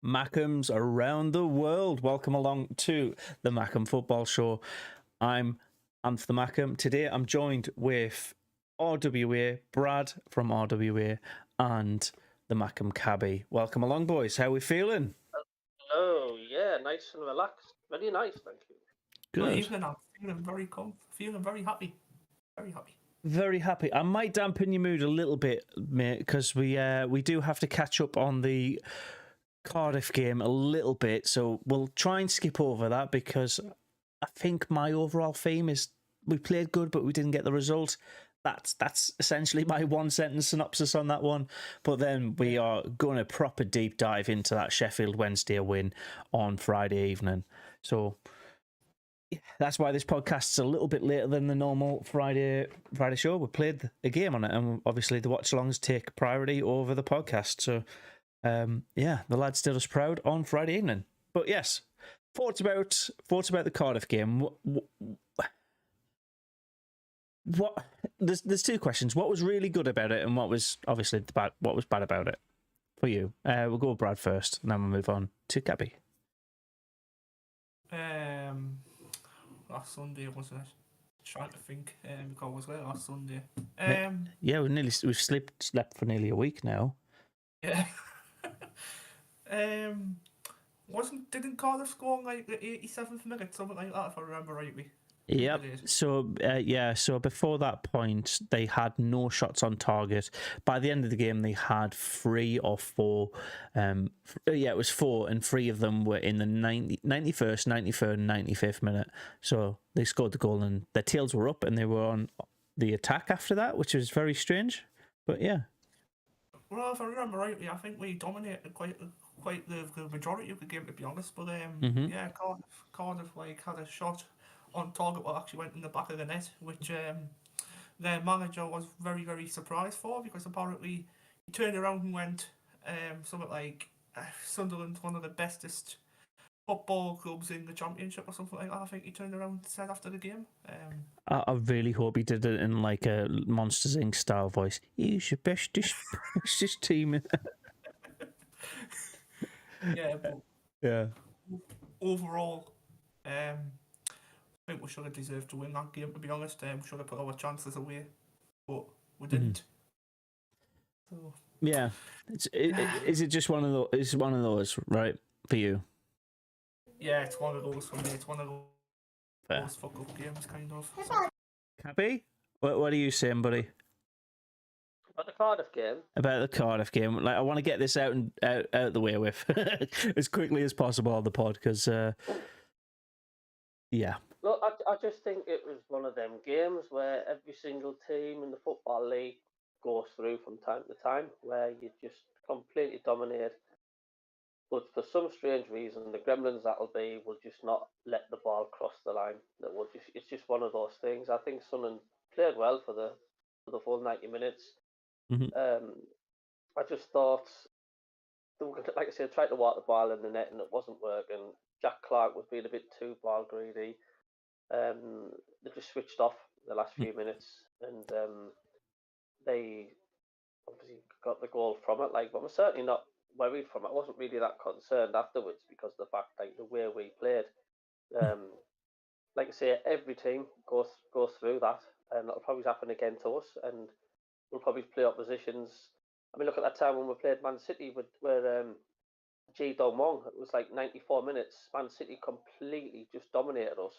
Mackems around the world. Welcome along to the Mackem Football Show. I'm Anthony Mackem. Today I'm joined with RWA, Brad from RWA, and the Mackem Cabbie. Welcome along, boys. How are we feeling? Oh, yeah, nice and relaxed. Very nice, thank you. Good evening. I'm feeling very calm, feeling very happy. Very happy. Very happy. I might dampen your mood a little bit, mate, because we do have to catch up on the Cardiff game a little bit, so we'll try and skip over that because I think my overall theme is we played good, but we didn't get the result. That's essentially my one sentence synopsis on that one. But then we are going to proper deep dive into that Sheffield Wednesday win on Friday evening. So that's why this podcast's a little bit later than the normal Friday show. We played a game on it, and obviously the watch-alongs take priority over the podcast. So, the lads did us proud on Friday evening. But yes, thoughts about the Cardiff game. What? There's two questions. What was really good about it, and what was obviously bad? What was bad about it for you? We'll go with Brad first, and then we'll move on to Gabby. Last Sunday, wasn't it? Trying to think, because I was there last Sunday. Yeah, we've slept for nearly a week now. Yeah. Didn't Cardiff score like the 87th minute, something like that, if I remember rightly? Yep. So before that point, they had no shots on target. By the end of the game, they had 3 or 4. It was 4, and 3 of them were in the 91st, 93rd, and 95th minute. So they scored the goal, and their tails were up, and they were on the attack after that, which was very strange. But yeah. Well, if I remember rightly, I think we dominated quite the majority of the game, to be honest. But yeah, Cardiff had a shot on target what actually went in the back of the net, which their manager was very, very surprised for, because apparently he turned around and went something like Sunderland, one of the bestest football clubs in the Championship or something like that. I think he turned around and said after the game. I really hope he did it in like a Monsters Inc. style voice. He's your bestest team. Yeah, but yeah. Overall, I think we should have deserved to win that game, to be honest. We should have put our chances away, but we didn't. So. Yeah, is it just one of those? It's one of those, right, for you? Yeah, it's one of those for me. It's one of those fuck-up games, kind of. Cappy, what are you saying, buddy? About the Cardiff game? About the Cardiff game. Like, I want to get this out the way with as quickly as possible on the pod, because yeah. Look, I just think it was one of them games where every single team in the Football League goes through from time to time, where you just completely dominate. But for some strange reason, the Gremlins that'll be will just not let the ball cross the line. It's just one of those things. I think Sunderland played well for the full 90 minutes. Mm-hmm. I just thought, like I said, tried to walk the ball in the net and it wasn't working. Jack Clark was being a bit too ball greedy. They just switched off the last few minutes, and they obviously got the goal from it. Like, but I'm certainly not worried from it. I wasn't really that concerned afterwards because of the fact, like, the way we played. Like I say, every team goes through that, and that'll probably happen again to us, and we'll probably play oppositions. I mean, look at that time when we played Man City where G Dong. It was like 94 minutes. Man City completely just dominated us.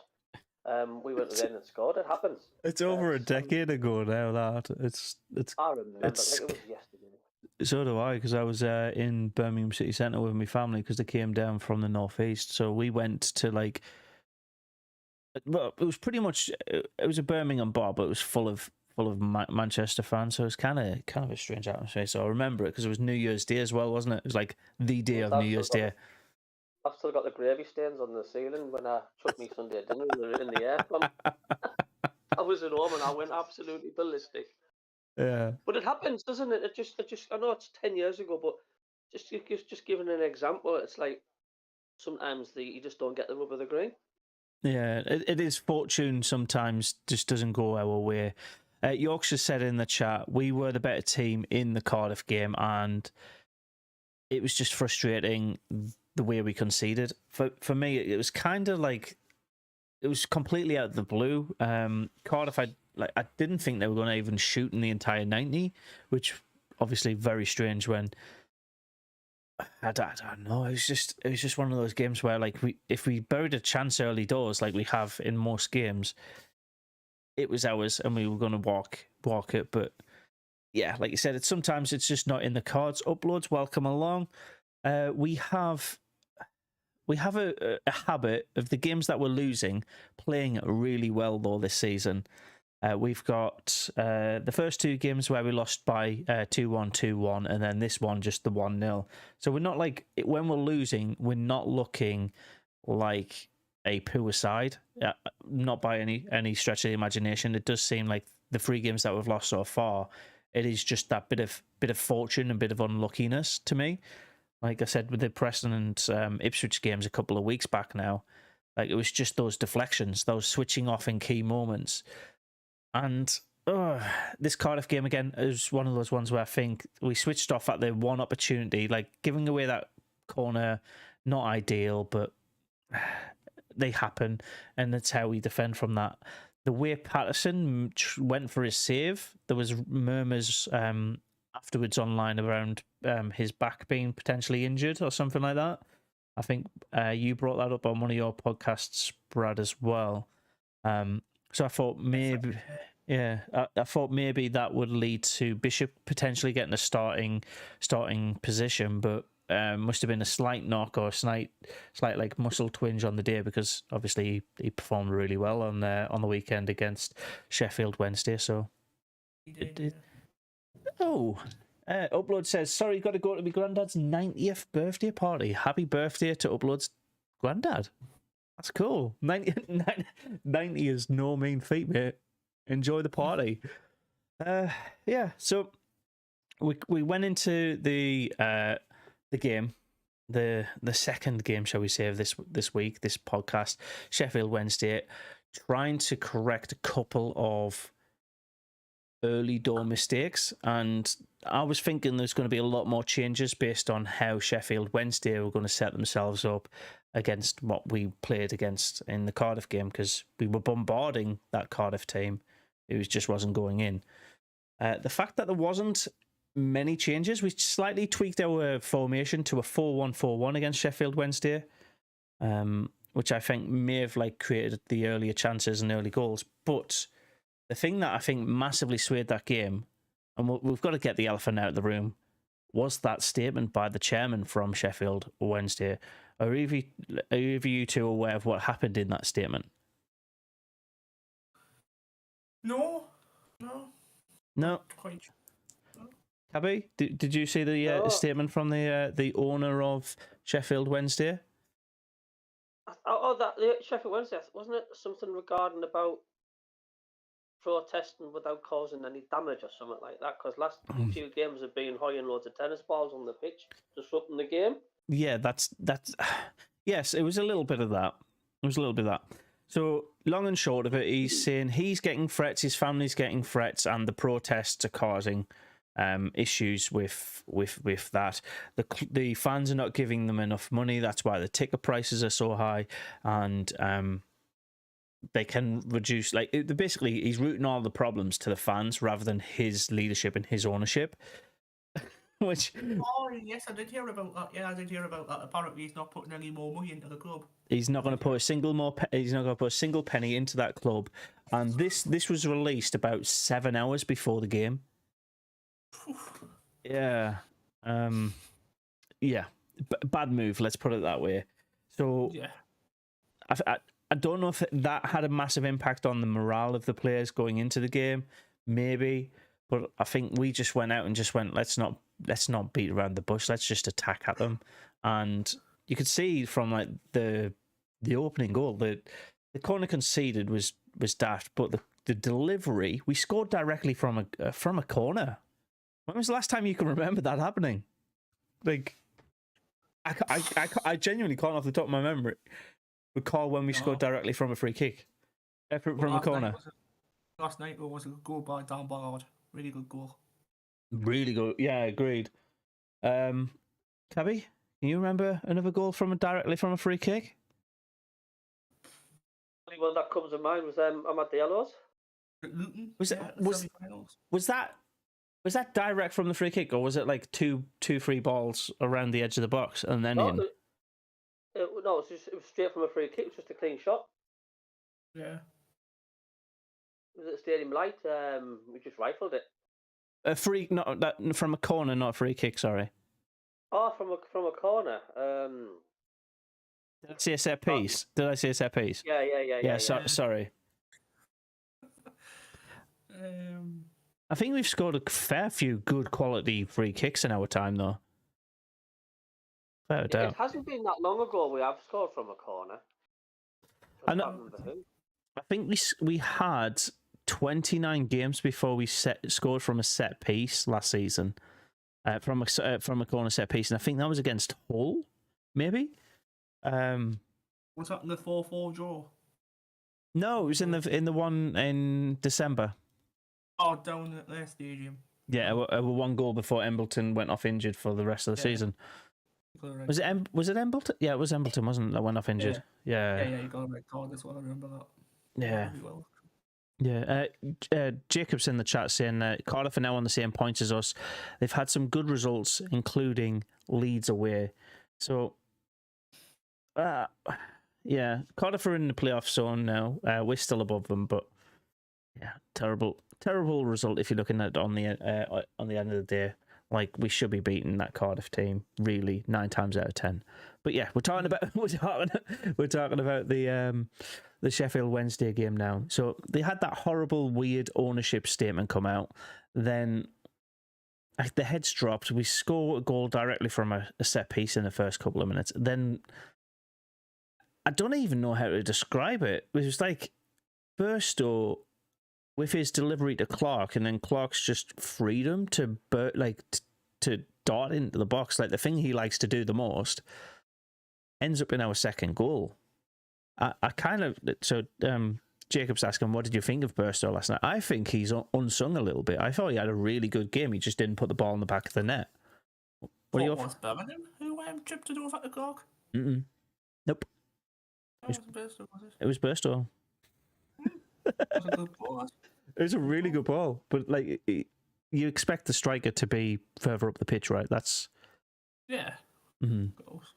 We went in and scored. It happens. It's over a decade ago now. That it's. I remember. It was yesterday. So do I, because I was in Birmingham City Centre with my family because they came down from the northeast. So we went to like. Well, it was pretty much. It was a Birmingham bar, but it was full of Manchester fans. So it was kind of a strange atmosphere. So I remember it because it was New Year's Day as well, wasn't it? It was like the day of New Year's Day. I've still got the gravy stains on the ceiling when I took me Sunday dinner in the air. I was at home and I went absolutely ballistic. Yeah. But it happens, doesn't it? It just. I know it's 10 years ago, but just giving an example, it's like sometimes you just don't get the rub of the green. Yeah, it is fortune sometimes just doesn't go our way. Yorkshire said in the chat, we were the better team in the Cardiff game, and it was just frustrating the way we conceded. For me, it was kind of like it was completely out of the blue. Cardiff, I didn't think they were going to even shoot in the entire 90, which obviously very strange when I don't know. It was just one of those games where like if we buried a chance early doors like we have in most games, it was ours and we were going to walk it. But yeah, like you said, sometimes it's just not in the cards. Uploads, welcome along. We have a habit of the games that we're losing playing really well though this season. We've got the first two games where we lost by 2-1, 2-1, and then this one just the 1-0. So we're not like, when we're losing, we're not looking like a poor side, not by any stretch of the imagination. It does seem like the 3 games that we've lost so far, it is just that bit of fortune and bit of unluckiness to me. Like I said, with the Preston and Ipswich games a couple of weeks back now, like it was just those deflections, those switching off in key moments. And this Cardiff game again is one of those ones where I think we switched off at the one opportunity, like giving away that corner, not ideal, but they happen, and that's how we defend from that. The way Patterson went for his save, there was murmurs afterwards online around his back being potentially injured or something like that. I think you brought that up on one of your podcasts, Brad, as well. So I thought maybe, I thought maybe that would lead to Bishop potentially getting a starting position, but must have been a slight knock or a slight like muscle twinge on the day, because obviously he performed really well on the weekend against Sheffield Wednesday. So it did. Oh, Upload says, sorry, got to go to my granddad's 90th birthday party. Happy birthday to Upload's granddad. That's cool. 90 is no mean feat, mate. Enjoy the party. Yeah, so we went into the game, the second game, shall we say, of this week, this podcast, Sheffield Wednesday, trying to correct a couple of early door mistakes, and I was thinking there's going to be a lot more changes based on how Sheffield Wednesday were going to set themselves up against what we played against in the Cardiff game, because we were bombarding that Cardiff team. It just wasn't going in. The fact that there wasn't many changes, we slightly tweaked our formation to a 4-1-4-1 against Sheffield Wednesday, which I think may have like created the earlier chances and early goals. But the thing that I think massively swayed that game, and we've got to get the elephant out of the room, was that statement by the chairman from Sheffield Wednesday. Are either you two aware of what happened in that statement? No. Quite. Cabby, did you see the statement from the owner of Sheffield Wednesday? The Sheffield Wednesday, wasn't it something regarding about protesting without causing any damage or something like that? Because last few games have been hoying loads of tennis balls on the pitch, disrupting the game. Yeah, that's yes, it was a little bit of that. So long and short of it, he's saying he's getting threats, his family's getting threats, and the protests are causing issues with that. The fans are not giving them enough money. That's why the ticket prices are so high, and they can reduce. Like basically, he's rooting all the problems to the fans rather than his leadership and his ownership. Which, yes, I did hear about that. Yeah, I did hear about that. Apparently, he's not putting any more money into the club. He's not going to put a single penny into that club. And this was released about 7 hours before the game. Yeah, bad move. Let's put it that way. So, yeah, I don't know if that had a massive impact on the morale of the players going into the game. Maybe. But I think we just went out and just went, let's not beat around the bush. Let's just attack at them. And you could see from like the opening goal, the corner conceded was daft, but the delivery, we scored directly from a corner. When was the last time you can remember that happening? Like, I genuinely can't off the top of my memory recall when we scored directly from a free kick, from a corner. Last night it was a goal by Dan Ballard. Really good goal. Really good. Yeah, agreed. Cabby, can you remember another goal directly from a free kick? The only one that comes to mind was Ahmad Diallo's. Luton. Was yeah, it was that direct from the free kick, or was it like two free balls around the edge of the box and then in? No, it was straight from a free kick. It was just a clean shot. Yeah. It was at Stadium Light. We just rifled it. A free, not that from a corner, not a free kick. Sorry. Oh, from a corner. Did I see a set piece? Yeah. Sorry. I think we've scored a fair few good quality free kicks in our time, though. Fair doubt. It hasn't been that long ago we have scored from a corner. I think we had 29 games before we scored from a set piece last season, from a corner set piece, and I think that was against Hull, maybe. Was that in the 4-4 draw? No, it was in the one in December. Oh, down at their stadium. Yeah, one goal before Embleton went off injured for the rest of the season. Was it Embleton? Yeah, it was Embleton, wasn't it, that went off injured? Yeah, you got a red card as well, I remember that. Yeah. Yeah, Jacob's in the chat saying Cardiff are now on the same points as us. They've had some good results, including Leeds away. So, yeah, Cardiff are in the playoff zone now. We're still above them, but yeah, terrible result if you're looking at it on the end of the day. Like, we should be beating that Cardiff team really 9 times out of 10. But yeah, we're talking about the Sheffield Wednesday game now. So they had that horrible, weird ownership statement come out. Then the heads dropped. We score a goal directly from a set piece in the first couple of minutes. Then I don't even know how to describe it. It was like Burstow with his delivery to Clark, and then Clark's just freedom to dart into the box, like the thing he likes to do the most, ends up in our second goal. Jacob's asking, what did you think of Burstow last night? I think he's unsung a little bit. I thought he had a really good game. He just didn't put the ball in the back of the net. Was Birmingham who tripped it over to Clark? Nope. It was Burstow. It was a good ball. It was a really good ball, but like you expect the striker to be further up the pitch, right? That's goals.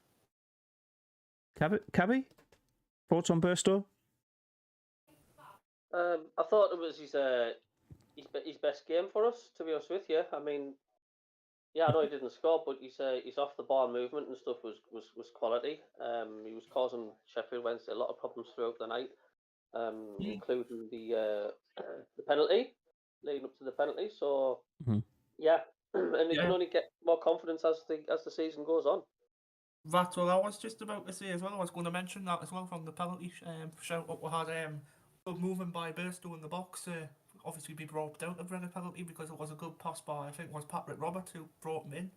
Cabby, thoughts on Burstow? I thought it was his best game for us, to be honest with you. I mean, yeah, I know he didn't score, but his off the ball movement and stuff was quality. He was causing Sheffield Wednesday a lot of problems throughout the night. Including the penalty, leading up to the penalty. So yeah, and you can only get more confidence as the season goes on. That's what I was just about to say as well. I was going to mention that as well from the penalty shout out. We had good movement by Burstow in the box. Obviously, be brought out of a penalty because it was a good pass by, I think it was Patrick Roberts who brought him in.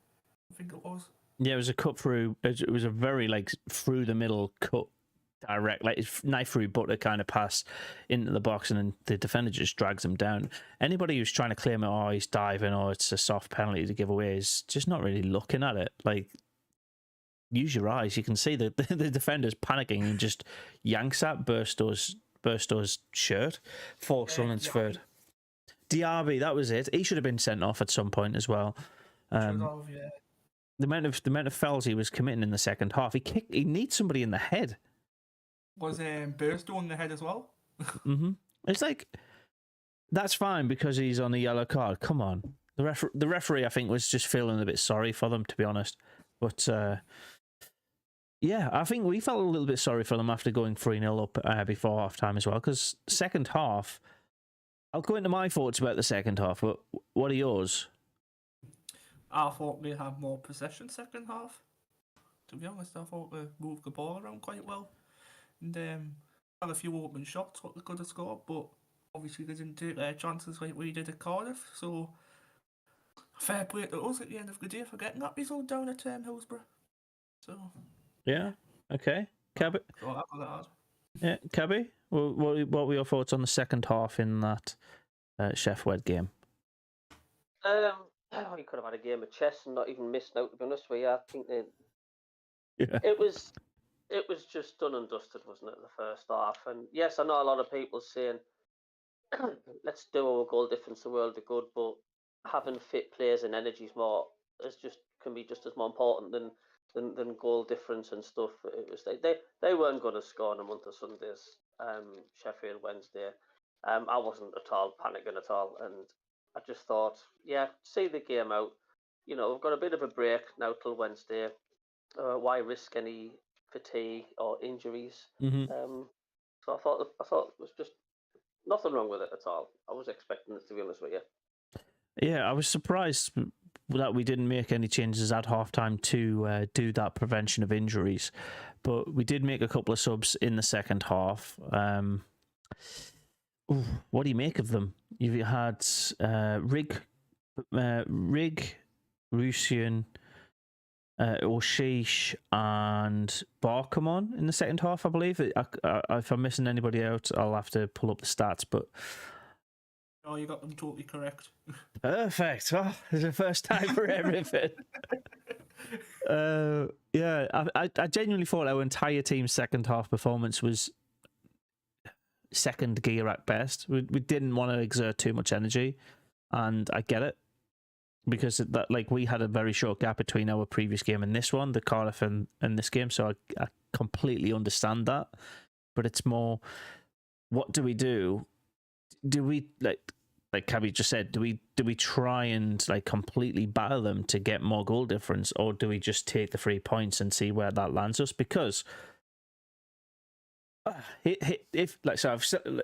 I think it was. Yeah, it was a cut through. It was a very through the middle cut. Direct, like knife through butter kind of pass into the box, and then the defender just drags him down. Anybody who's trying to claim it, oh, he's diving, or it's a soft penalty to give away, is just not really looking at it. Like, use your eyes. You can see the defender's panicking and just yanks at Burstow's shirt. Falks on its third. Diaby, that was it. He should have been sent off at some point as well. The amount of fouls he was committing in the second half. He needs somebody in the head. Was Burstow on the head as well? It's like, that's fine because he's on a yellow card. Come on. The referee, I think, was just feeling a bit sorry for them, to be honest. But yeah, I think we felt a little bit sorry for them after going 3-0 up before half time as well. Because second half, I'll go into my thoughts about the second half, but what are yours? I thought we had more possession second half. To be honest, I thought we moved the ball around quite well. And had a few open shots what they could have scored, but obviously they didn't take their chances like we did at Cardiff. So fair play to us at the end of the day for getting that result down at Hillsborough. So yeah, okay, Cabby. Yeah, Cabby. What were your thoughts on the second half in that Chef Wed game? you could have had a game of chess and not even missed out. To be honest with you, I think Yeah. it was just done and dusted, wasn't it? The first half, and yes, I know a lot of people saying let's do our goal difference the world of good, but having fit players and energies more can be just as more important than goal difference and stuff. It was they weren't going to score in a month of Sundays. Sheffield Wednesday. I wasn't at all panicking at all, and I just thought, yeah, see the game out. You know, we've got a bit of a break now till Wednesday. Why risk any fatigue or injuries? So I thought it was just nothing wrong with it at all. I was expecting it, to be honest with you. Yeah, I was surprised that we didn't make any changes at halftime to do that prevention of injuries, but we did make a couple of subs in the second half. What do you make of them? You had Rig, Rusian, O'Sheesh, and Bar come on in the second half, I believe. If I'm missing anybody out, I'll have to pull up the stats, but... Oh, you got them totally correct. Perfect. Oh, it's the first time for everything. Yeah, I genuinely thought our entire team's second half performance was second gear at best. We didn't want to exert too much energy, and I get it, because we had a very short gap between our previous game and this one, the Cardiff and this game, so I completely understand that. But it's more, what do we do? Do we like Cabby just said, do we try and completely batter them to get more goal difference, or do we just take the 3 points and see where that lands us? Because if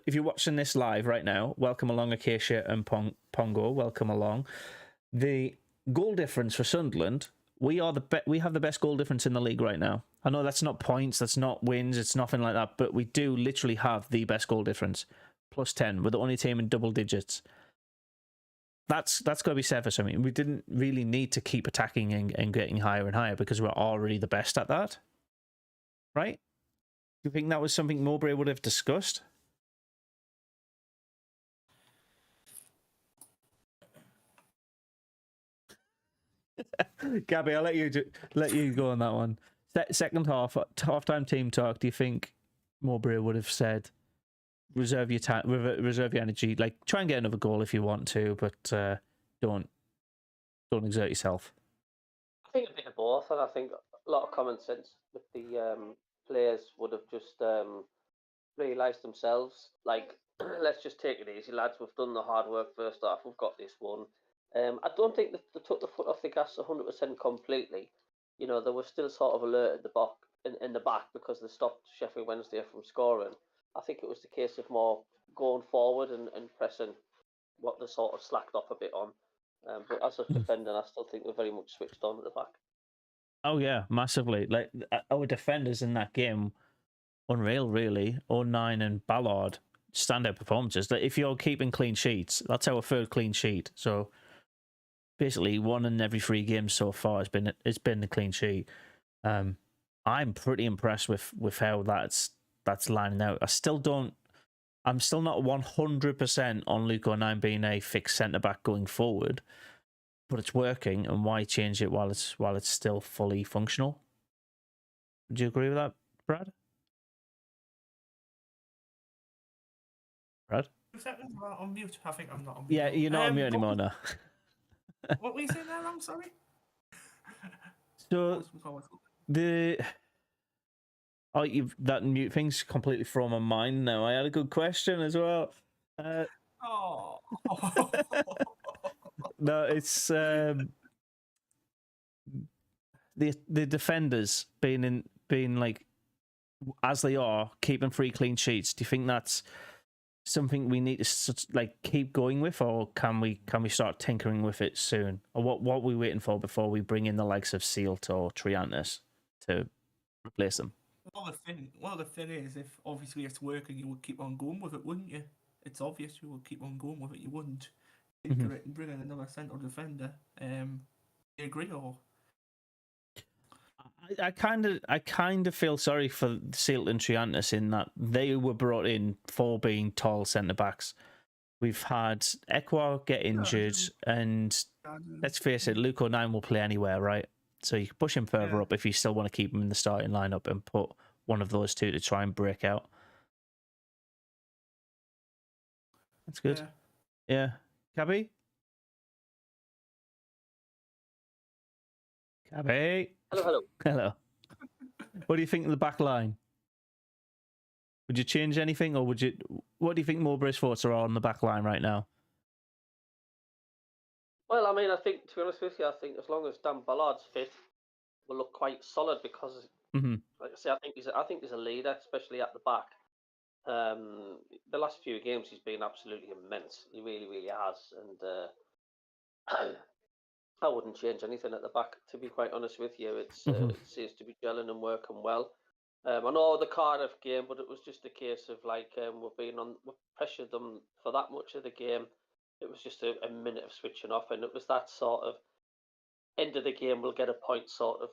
you're watching this live right now, welcome along, Acacia and Pongo, welcome along. The goal difference for Sunderland, we have the best goal difference in the league right now. I know that's not points, that's not wins, it's nothing like that, but we do literally have the best goal difference. +10. We're the only team in double digits. That's got to be said for something. We didn't really need to keep attacking and getting higher and higher, because we're already the best at that. Right? Do you think that was something Mowbray would have discussed? Gabby, I'll let you go on that one. Second halftime team talk. Do you think Mowbray would have said, reserve your time, reserve your energy, try and get another goal if you want to, but don't exert yourself? I think a bit of both, and I think a lot of common sense with the players would have just realised themselves, let's just take it easy, lads. We've done the hard work first half. We've got this one. I don't think that they took the foot off the gas 100% completely. You know, they were still sort of alert at the back, in the back, because they stopped Sheffield Wednesday from scoring. I think it was the case of more going forward and pressing what they sort of slacked off a bit on. But as a defender, I still think we're very much switched on at the back. Oh yeah, massively. Our defenders in that game, unreal, really. 09 and Ballard, standout performances. If you're keeping clean sheets, that's our third clean sheet. So basically, 1 in every 3 games so far has been a clean sheet. I'm pretty impressed with how that's lining out. I'm still not 100% on Luke O'Nien being a fixed centre back going forward, but it's working, and why change it while it's still fully functional? Would you agree with that, Brad? Brad? 2 seconds, I'm on mute. I think I'm not on mute. Yeah, you're not on mute anymore now. What were you saying there, I'm sorry? So that mute thing's completely thrown my mind now. I had a good question as well. Oh. No, it's the defenders being as they are, keeping 3 clean sheets. Do you think that's something we need to keep going with, or can we start tinkering with it soon? Or what are we waiting for before we bring in the likes of Sealt or Triantis to replace them? Well, the thing is, if obviously it's working, you would keep on going with it, wouldn't you? It's obvious you would keep on going with it. You wouldn't tinker it and bring in another central defender. Do you agree, or? I kind of feel sorry for Sealt and Triantis in that they were brought in for being tall centre backs. We've had Ekwa get injured, and let's face it, Luke O'Nine will play anywhere, right? So you can push him further up if you still want to keep him in the starting lineup and put one of those two to try and break out. That's good. Yeah. Cabby? Cabby? Hello. Hello. What do you think of the back line? Would you change anything, or what do you think Mowbray's thoughts are on the back line right now? Well, I mean, I think, to be honest with you, I think as long as Dan Ballard's fit, we'll look quite solid because, like I say, I think he's a leader, especially at the back. The last few games, he's been absolutely immense. He really, really has, and I wouldn't change anything at the back. To be quite honest with you, it seems to be gelling and working well. I know the Cardiff game, but it was just a case of like we've pressured them for that much of the game. It was just a minute of switching off, and it was that sort of end of the game we'll get a point sort of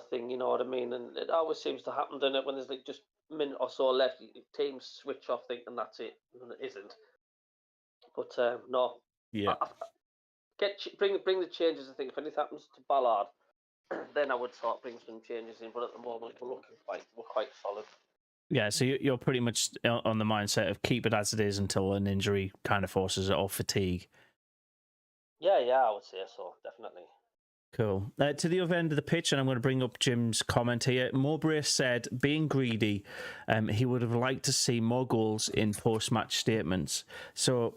thing. You know what I mean? And it always seems to happen, doesn't it? When there's like just a minute or so left, teams switch off thinking that's it, and it isn't. But no, yeah, bring the changes. I think if anything happens to Ballard, then I would sort of bring some changes in. But at the moment, we're quite solid. Yeah, so you're pretty much on the mindset of keep it as it is until an injury kind of forces it, or fatigue. Yeah, I would say so, definitely. Cool. To the other end of the pitch, and I'm going to bring up Jim's comment here. Mowbray said, being greedy, he would have liked to see more goals in post-match statements. So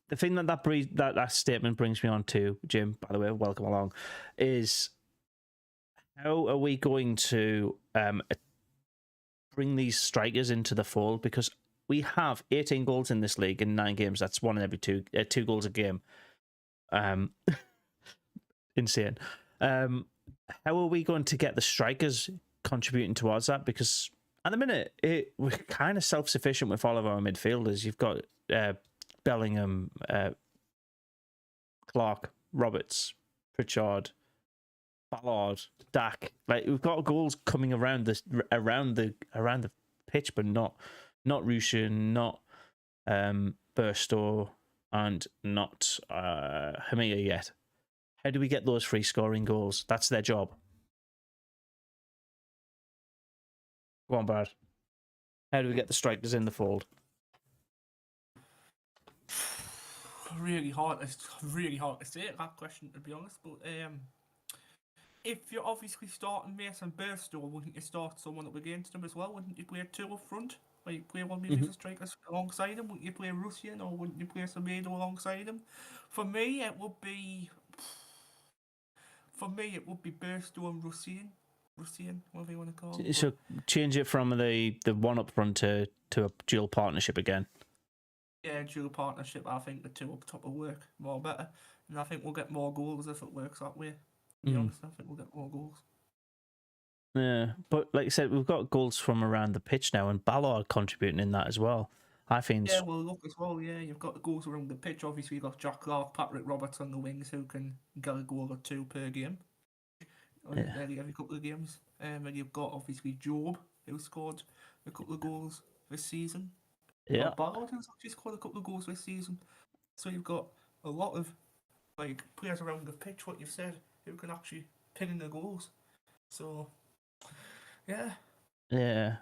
the thing that statement brings me on to, Jim, by the way, welcome along, is how are we going to bring these strikers into the fold? Because we have 18 goals in this league in 9 games. That's one in every 2 goals a game. Insane. How are we going to get the strikers contributing towards that? Because at the minute, we're kind of self-sufficient with all of our midfielders. You've got Bellingham, Clark, Roberts, Pritchard, Ballard, Dak. Like, we've got goals coming around the pitch, but not Rushin, not Burstow, and not Hamia yet. How do we get those free scoring goals? That's their job. Go on, Brad. How do we get the strikers in the fold? Really hard to say that question, to be honest. But if you're obviously starting Mason Burstow, wouldn't you start someone up against him as well? Wouldn't you play 2 up front? Like play one of the strikers alongside him? Wouldn't you play Russian, or wouldn't you play Semedo alongside him? For me, it would be Burstow and Russian, whatever you want to call it. So change it from the one up front to a dual partnership again. Yeah, dual partnership. I think the 2 up top will work more better, and I think we'll get more goals if it works that way. To be honest, I think we'll get more goals. Yeah, but like I said, we've got goals from around the pitch now, and Ballard contributing in that as well. I think. Yeah, well, look as well. Yeah, you've got the goals around the pitch. Obviously, you've got Jack Clark, Patrick Roberts on the wings who can get a goal or 2 per game. Every couple of games. And you've got obviously Job, who scored a couple of goals this season. Yeah, Ballard has actually scored a couple of goals this season. So you've got a lot of like players around the pitch, what you've said, who can actually pin in the goals. So, yeah. Yeah.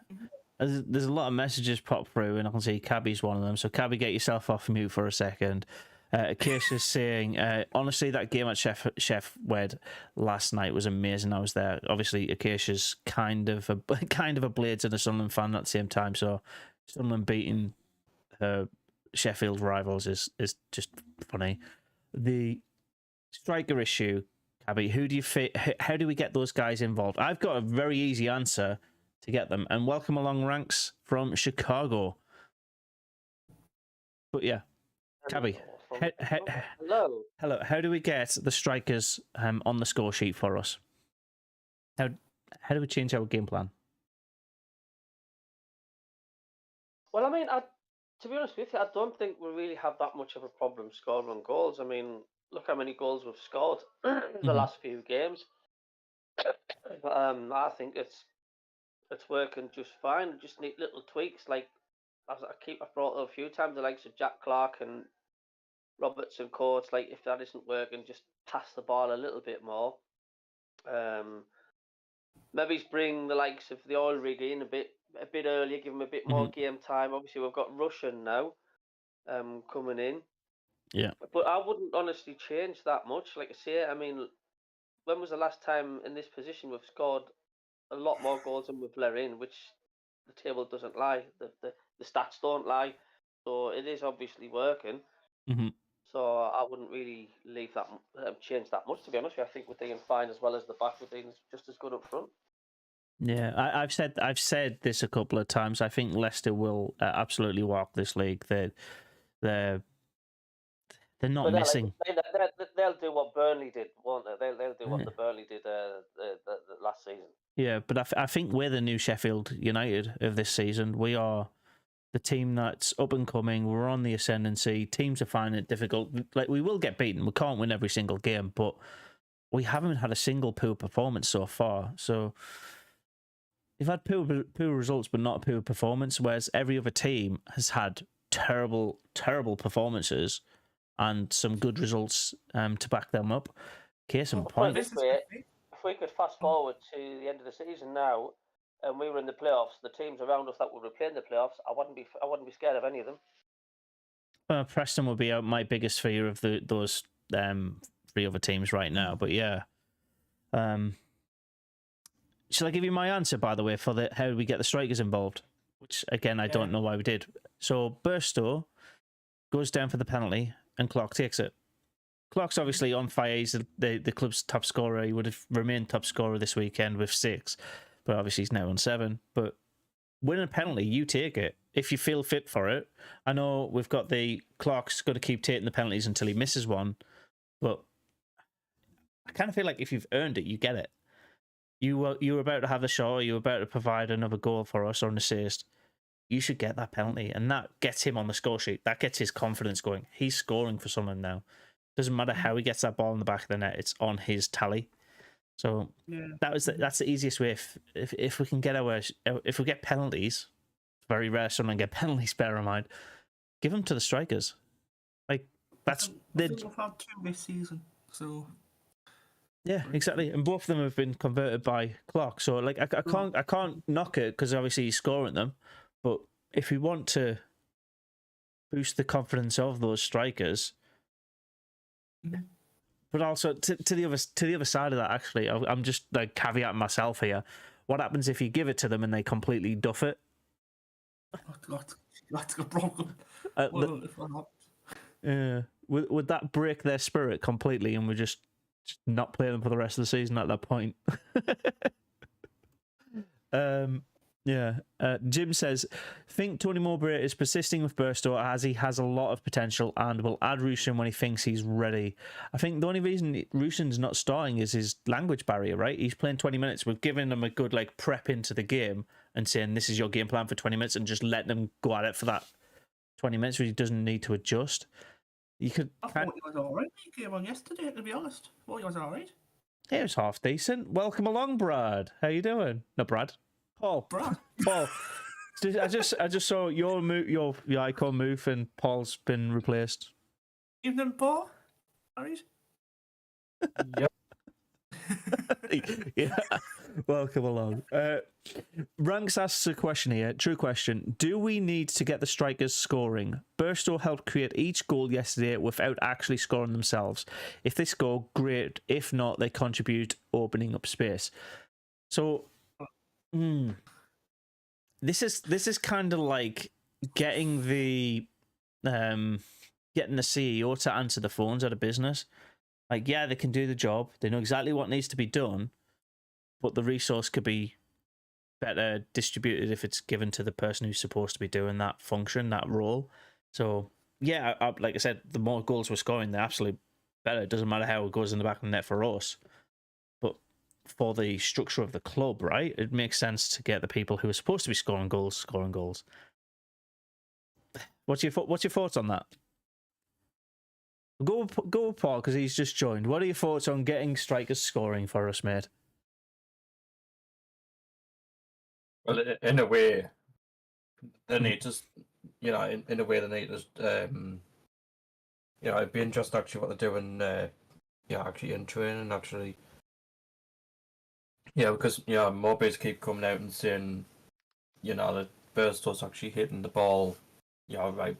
There's a lot of messages pop through, and I can see Cabby's one of them. So, Cabby, get yourself off mute for a second. Acacia's saying, honestly, that game at Chef Wed last night was amazing. I was there. Obviously, Acacia's kind of a Blades and a Sunderland fan at the same time. So, Sunderland beating her Sheffield rivals is just funny. The striker issue, Cabby, how do we get those guys involved? I've got a very easy answer to get them. And welcome along, Ranks from Chicago. But yeah, Cabby, Hello. How do we get the strikers on the score sheet for us? How do we change our game plan? Well, I mean, to be honest with you, I don't think we really have that much of a problem scoring on goals. I mean, look how many goals we've scored the last few games. I think it's working just fine. Just need little tweaks, like I've brought up a few times the likes of Jack Clark and Robertson Courts. Like if that isn't working, just pass the ball a little bit more. Maybe bring the likes of the oil rig in a bit earlier, give them a bit more game time. Obviously, we've got Russian now coming in. Yeah. But I wouldn't honestly change that much. Like I say, I mean, when was the last time in this position we've scored a lot more goals than we've let in, which the table doesn't lie. The stats don't lie. So it is obviously working. So I wouldn't really leave that change that much, to be honest with you. I think we're doing fine as well as the back. We're doing just as good up front. Yeah, I've said this a couple of times. I think Leicester will absolutely walk this league. They're not missing. They'll do what Burnley did, won't they? They'll do what the Burnley did the last season. Yeah, but I think we're the new Sheffield United of this season. We are the team that's up and coming. We're on the ascendancy. Teams are finding it difficult. Like, we will get beaten. We can't win every single game, but we haven't had a single poor performance so far. So we've had poor results, but not a poor performance, whereas every other team has had terrible performances and some good results to back them up. Case in point. If we could fast forward to the end of the season now, and we were in the playoffs, the teams around us that would be playing the playoffs, I wouldn't be scared of any of them. Preston would be my biggest fear of those three other teams right now. But yeah, shall I give you my answer, by the way, for how we get the strikers involved? Which again, I don't know why we did. So Burstow goes down for the penalty, and Clark takes it. Clark's obviously on fire. He's the club's top scorer. He would have remained top scorer this weekend with 6. But obviously he's now on 7. But winning a penalty, you take it if you feel fit for it. I know we've got Clark's got to keep taking the penalties until he misses one, but I kind of feel like if you've earned it, you get it. You were about to have the shot, or you were about to provide another goal for us or an assist. You should get that penalty, and that gets him on the score sheet. That gets his confidence going. He's scoring for someone now. Doesn't matter how he gets that ball in the back of the net; it's on his tally. So that's the easiest way. If we can get if we get penalties, very rare someone get penalties. Bear in mind, give them to the strikers. Like that's we've had 2 this season, so yeah, exactly. And both of them have been converted by Clark. So like I can't knock it because obviously he's scoring them. But if we want to boost the confidence of those strikers. But also to the other side of that, actually, I'm just like caveating myself here. What happens if you give it to them and they completely duff it? That's a problem. Would that break their spirit completely, and we just not play them for the rest of the season at that point? Jim says, think Tony Mowbray is persisting with Burstow as he has a lot of potential and will add Rushin when he thinks he's ready. I think the only reason Rushin's not starting is his language barrier, right? He's playing 20 minutes. We've given him a good prep into the game and saying this is your game plan for 20 minutes and just letting him go at it for that 20 minutes where he doesn't need to adjust. I thought he was alright. He came on yesterday, to be honest. I thought he was alright. It was half decent. Welcome along, Brad. How you doing? No, Brad. Paul. Paul. I just saw your icon move, and Paul's been replaced. Evening, Paul. Alright. Yep. Yeah. Welcome along. Ranks asks a question here. True question. Do we need to get the strikers scoring? Burstow helped create each goal yesterday without actually scoring themselves. If they score, great. If not, they contribute, opening up space. So, this is kind of like getting the CEO to answer the phones at a business. Like, yeah, they can do the job. They know exactly what needs to be done, but the resource could be better distributed if it's given to the person who's supposed to be doing that function, that role. So, yeah, like I said, the more goals we're scoring, the absolutely better. It doesn't matter how it goes in the back of the net for us. But for the structure of the club, right, it makes sense to get the people who are supposed to be scoring goals. What's your thoughts on that? Go with Paul, because he's just joined. What are your thoughts on getting strikers scoring for us, mate? Well, in a way, they need to in a way they need to, it'd be interesting actually what they're doing, actually in training, actually. Yeah, because, Mowbrays keep coming out and saying, that Burstow's actually hitting the ball, right,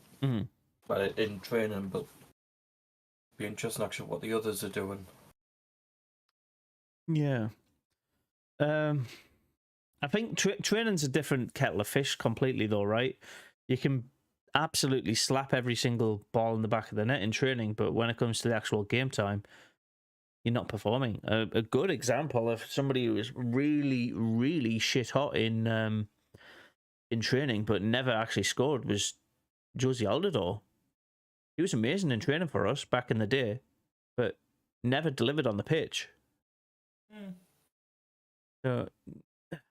but in training, but it'd be interesting actually what the others are doing. Yeah. I think training's a different kettle of fish completely, though, right? You can absolutely slap every single ball in the back of the net in training, but when it comes to the actual game time, you're not performing. A good example of somebody who was really, really shit hot in training, but never actually scored was Josie Aldidor. He was amazing in training for us back in the day, but never delivered on the pitch. So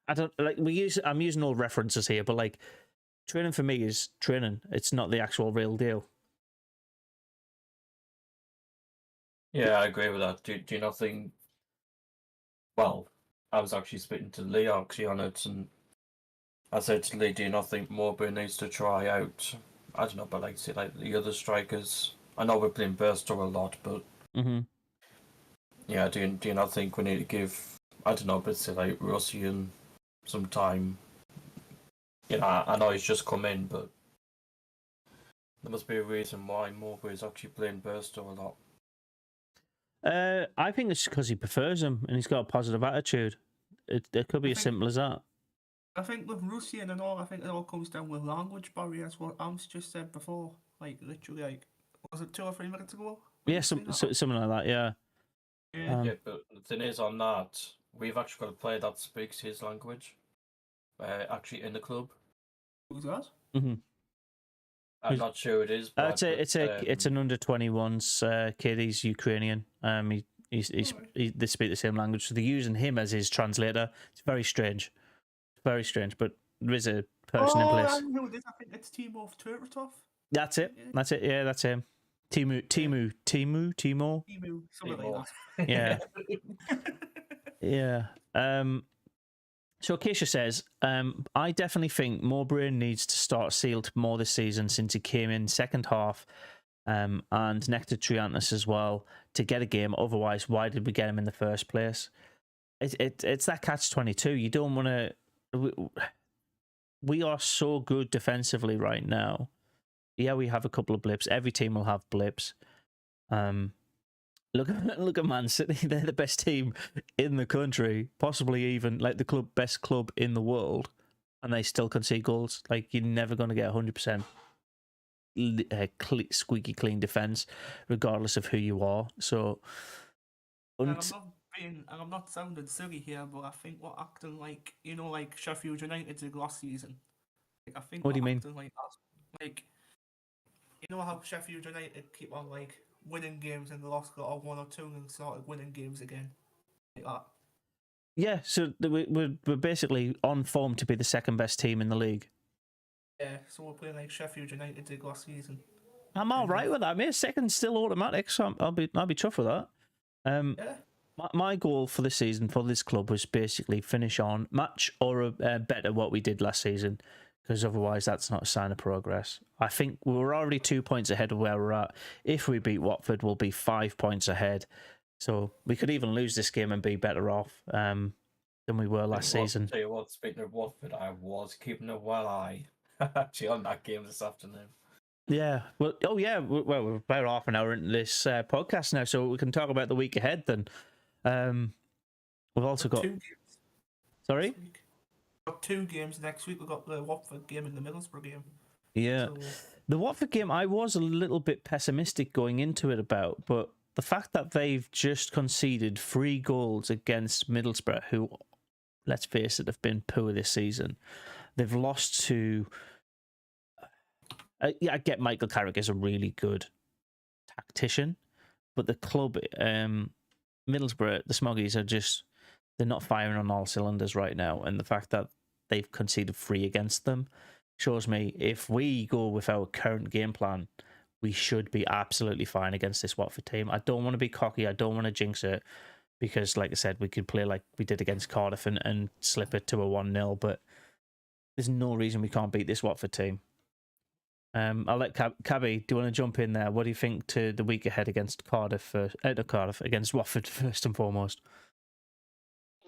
I don't like I'm using all references here, but like training for me is training. It's not the actual real deal. Yeah, I agree with that. Do you not think? Well, I was actually speaking to Lee actually on it, and I said to Lee, "Do you not think Mowbray needs to try out? I don't know, but like say like the other strikers. I know we're playing Burstow a lot, but yeah, do you not think we need to give? I don't know, but say like Russian some time. I know he's just come in, but there must be a reason why Mowbray is actually playing Burstow a lot. I think it's because he prefers him and he's got a positive attitude. It could be as simple as that. I think with Russian and all, I think it all comes down with language barriers. What Ams just said before, like literally, like was it 2 or 3 minutes ago? Yeah, something like that. Yeah. Yeah. But the thing is, on that, we've actually got a player that speaks his language. Actually, in the club. Who's that? I'm not sure it is. But it's an under 21s kid. He's Ukrainian. They speak the same language, so they're using him as his translator. It's very strange, but there is a person in place. I know who it is. I think it's Timo Turtletov. That's it. Yeah, that's him. Timo, something like that. Yeah. Yeah. So Keisha says, I definitely think Mowbray needs to start Sealed more this season since he came in second half, and Nectar Triantis as well to get a game. Otherwise, why did we get him in the first place? It's that catch-22. You don't want to. We are so good defensively right now. Yeah, we have a couple of blips. Every team will have blips. Look at Man City. They're the best team in the country, possibly even like the best club in the world, and they still concede goals. Like you're never going to get 100% squeaky clean defense, regardless of who you are. So, I'm not sounding silly here, but I think we're acting like like Sheffield United did last season. Like I think. What do you mean? Like that. Like how Sheffield United keep on like winning games and they lost got 1 or 2 and started winning games again, like that. Yeah, so we're basically on form to be the second best team in the league. Yeah, so we're playing like Sheffield United did last season. I'm all right with that. I mean, second's still automatic, so I'll be chuffed with that. Yeah. My goal for this season for this club was basically finish on match or better what we did last season, because otherwise that's not a sign of progress. I think we were already 2 points ahead of where we're at. If we beat Watford, we'll be 5 points ahead. So we could even lose this game and be better off than we were last season. Tell you what, speaking of Watford, I was keeping a well eye actually on that game this afternoon. Yeah. Well, we're about half an hour into this podcast now, so we can talk about the week ahead then. We've also got 2 games. Sorry? We've got 2 games next week. We've got the Watford game and the Middlesbrough game. Yeah. So, the Watford game, I was a little bit pessimistic going into it about, but the fact that they've just conceded 3 goals against Middlesbrough, who, let's face it, have been poor this season. They've lost to... I get Michael Carrick is a really good tactician, but the club, Middlesbrough, the Smoggies are just... They're not firing on all cylinders right now, and the fact that they've conceded 3 against them shows me if we go with our current game plan, we should be absolutely fine against this Watford team. I don't want to be cocky. I don't want to jinx it because, like I said, we could play like we did against Cardiff and slip it to a 1-0, but there's no reason we can't beat this Watford team. I'll let Cabby. Do you want to jump in there? What do you think to the week ahead against Cardiff? Cardiff against Watford first and foremost.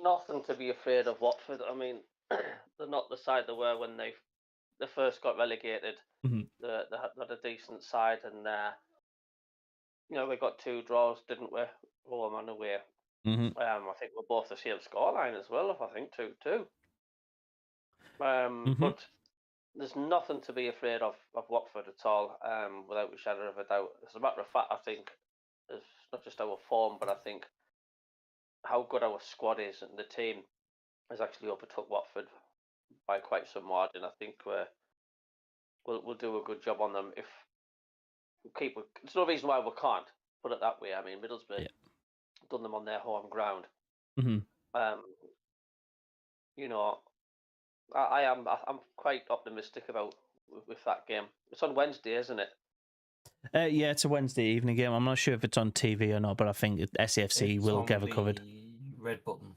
Nothing to be afraid of Watford. I mean, they're not the side they were when they first got relegated. Mm-hmm. They had a decent side, and we got 2 draws, didn't we? Home and away. Mm-hmm. I think we're both the same scoreline as well. If I think 2-2. But there's nothing to be afraid of Watford at all, without a shadow of a doubt. As a matter of fact, I think it's not just our form, but I think how good our squad is and the team has actually overtook Watford by quite some margin. I think we'll do a good job on them if we keep. There's no reason why we can't put it that way. I mean, Middlesbrough done them on their home ground. Mm-hmm. I'm quite optimistic about with that game. It's on Wednesday, isn't it? Yeah, it's a Wednesday evening game. I'm not sure if it's on TV or not, but I think SWFC will get it covered. Red button.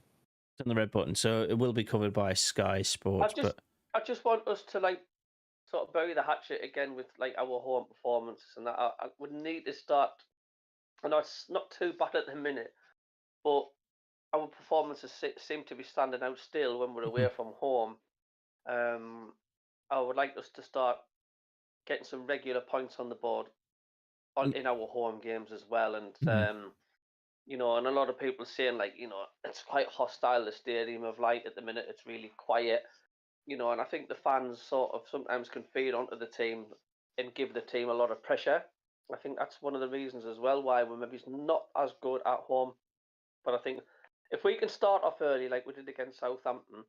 It's on the red button, so it will be covered by Sky Sports. I just want us to sort of bury the hatchet again with our home performances, and that I would need to start. I know it's not too bad at the minute, but our performances seem to be standing out still when we're away from home. I would like us to start getting some regular points on the board in our home games as well, and and a lot of people saying it's quite hostile, the stadium of light at the minute. It's really quiet, and I think the fans sort of sometimes can feed onto the team and give the team a lot of pressure. I think that's one of the reasons as well why we're maybe not as good at home. But I think if we can start off early like we did against Southampton,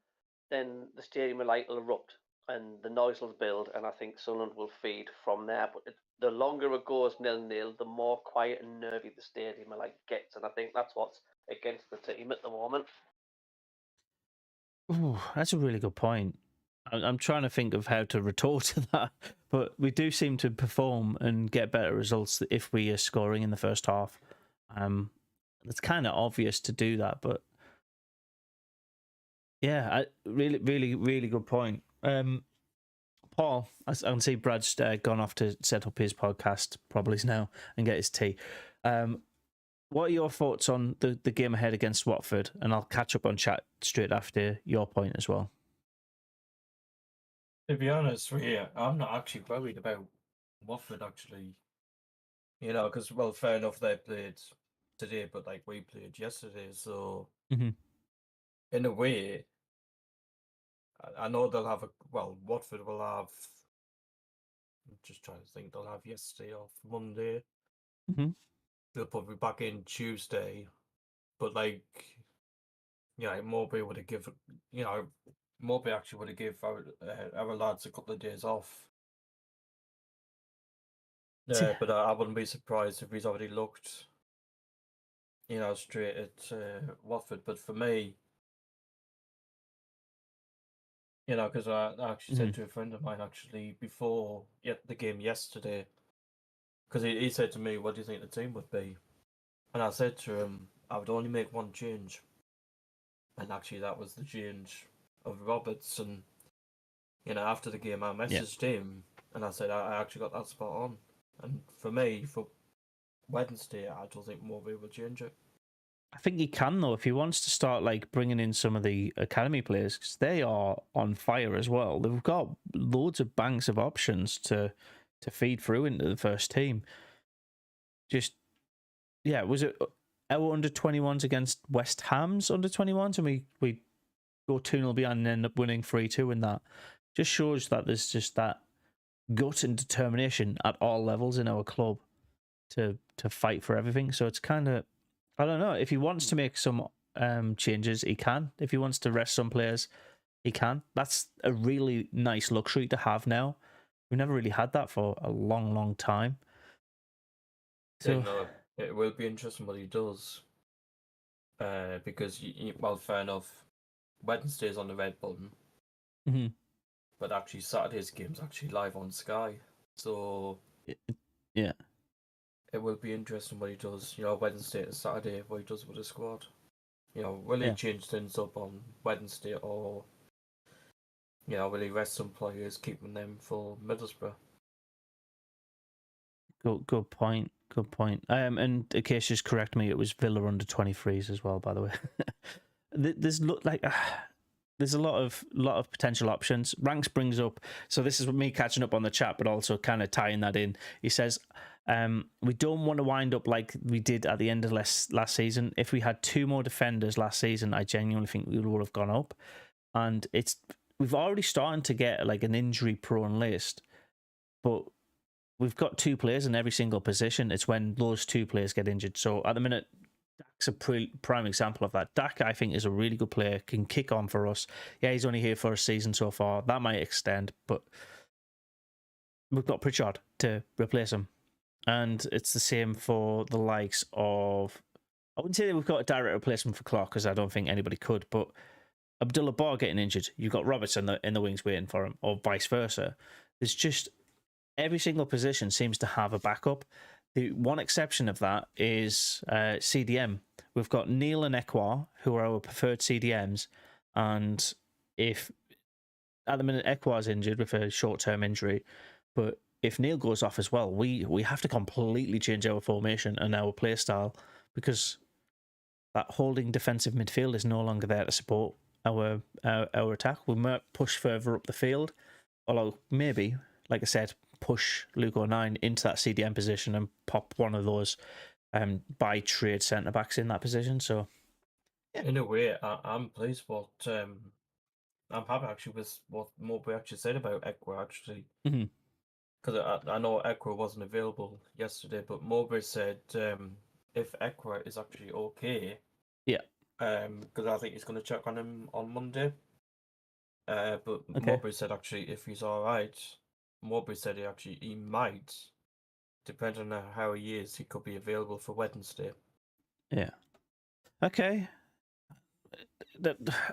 then the stadium of light will erupt and the noise will build, and I think Sunderland will feed from there. But the longer it goes 0-0, the more quiet and nervy the stadium of light gets, and I think that's what's against the team at the moment. Ooh, that's a really good point. I'm trying to think of how to retort to that, but we do seem to perform and get better results if we are scoring in the first half. It's kind of obvious to do that, but yeah, really, really, really good point. Paul, I can see Brad's gone off to set up his podcast, probably now, and get his tea. What are your thoughts on the game ahead against Watford? And I'll catch up on chat straight after your point as well. To be honest with you, I'm not actually worried about Watford, actually. Because, well, fair enough, they played today, but we played yesterday, so in a way, I know they'll have Watford will have, I'm just trying to think, they'll have yesterday off, Monday. They'll probably be back in Tuesday, but Moby would have given, Moby actually would have given our lads a couple of days off. Yeah, but I wouldn't be surprised if he's already looked, straight at Watford. But for me, because I actually said to a friend of mine actually before the game yesterday, because he said to me, "What do you think the team would be?" And I said to him, I would only make one change, and actually that was the change of Roberts. And after the game, I messaged him and I said I actually got that spot on. And for me, for Wednesday, I don't think Moby will change it. I think he can, though, if he wants to start bringing in some of the academy players, because they are on fire as well. They've got loads of banks of options to feed through into the first team. Was it our under-21s against West Ham's under-21s, and we go 2-0 behind and end up winning 3-2 in that? Just shows that there's just that gut and determination at all levels in our club to fight for everything. So it's kind of, I don't know, if he wants to make some changes, he can. If he wants to rest some players, he can. That's a really nice luxury to have now. We've never really had that for a long, long time. So it will be interesting what he does. Because, fair enough, Wednesday's on the red button. But actually Saturday's game's actually live on Sky. So yeah. It will be interesting what he does, Wednesday to Saturday, what he does with the squad. Will he change things up on Wednesday, or will he rest some players, keeping them for Middlesbrough? Good point. Good point. And in case just correct me, it was Villa under 23s as well, by the way. There's there's a lot of potential options. Ranks brings up, so this is me catching up on the chat, but also kind of tying that in. He says, we don't want to wind up like we did at the end of last season. If we had 2 more defenders last season, I genuinely think we would have gone up. And we've already started to get like an injury prone list, but we've got 2 players in every single position. It's when those 2 players get injured. So at the minute, Dak's a prime example of that. Dak, I think, is a really good player, can kick on for us. Yeah, he's only here for a season so far. That might extend, but we've got Pritchard to replace him. And it's the same for the likes of... I wouldn't say that we've got a direct replacement for Clark, because I don't think anybody could, but Abdullah Bar getting injured, you've got Roberts in the wings waiting for him, or vice versa. There's just... every single position seems to have a backup. The one exception of that is CDM. We've got Neil and Ekwar, who are our preferred CDMs, and if at the minute Ekwar's injured with a short-term injury, but if Neil goes off as well, we have to completely change our formation and our play style, because that holding defensive midfield is no longer there to support our attack. We might push further up the field, although maybe, like I said, push Luke O'Nien into that CDM position and pop one of those by trade centre backs in that position. So, yeah. In a way, I'm pleased. What I'm happy actually with what Mowbray actually said about Ekwar actually, because I know Ekwar wasn't available yesterday, but Mowbray said if Ekwar is actually okay, yeah, because I think he's going to check on him on Monday. But okay. Mowbray said actually if he's all right. Mowbray said he might, depending on how he is, he could be available for Wednesday. Yeah. Okay.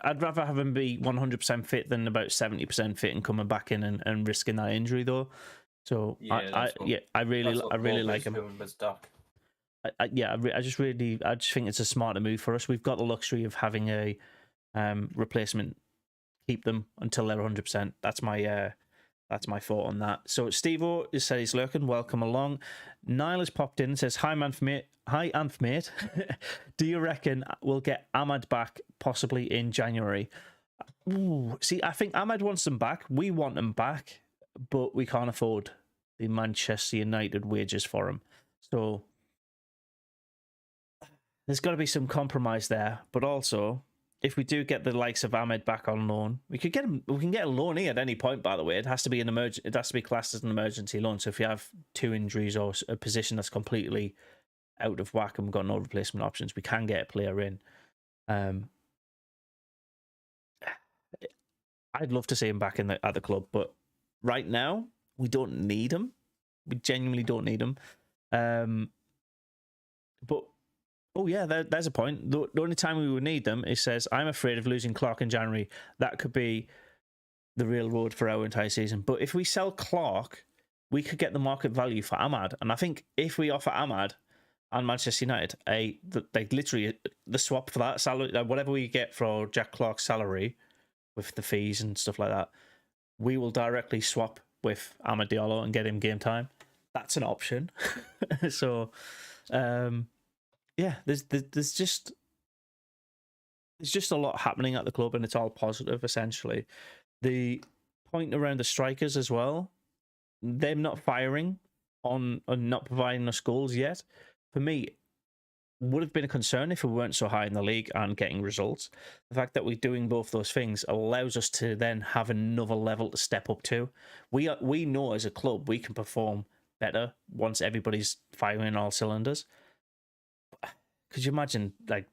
I'd rather have him be 100% fit than about 70% fit and coming back in and risking that injury though. So I really like him. I just think it's a smarter move for us. We've got the luxury of having a replacement, keep them until they're 100%. That's my thought on that. So Steve-O said he's lurking. Welcome along. Niall has popped in and says, Hi, mate. Do you reckon we'll get Ahmad back possibly in January? Ooh, see, I think Ahmad wants them back. We want them back, but we can't afford the Manchester United wages for him. So there's got to be some compromise there. But also, if we do get the likes of Ahmed back on loan, we could get him. We can get a loanee at any point. By the way, it has to be It has to be classed as an emergency loan. So if you have 2 injuries or a position that's completely out of whack and we've got no replacement options, we can get a player in. I'd love to see him back at the club, but right now we don't need him. We genuinely don't need him. But oh yeah, there's a point. The only time we would need them, it says, I'm afraid of losing Clark in January. That could be the real road for our entire season. But if we sell Clark, we could get the market value for Ahmad. And I think if we offer Ahmad and Manchester United literally the swap for that salary, whatever we get for Jack Clark's salary with the fees and stuff like that, we will directly swap with Amad Diallo and get him game time. That's an option. So, yeah, there's just a lot happening at the club, and it's all positive essentially. The point around the strikers as well, them not firing on not providing us goals yet, for me, would have been a concern if we weren't so high in the league and getting results. The fact that we're doing both those things allows us to then have another level to step up to. We know as a club we can perform better once everybody's firing all cylinders. Could you imagine like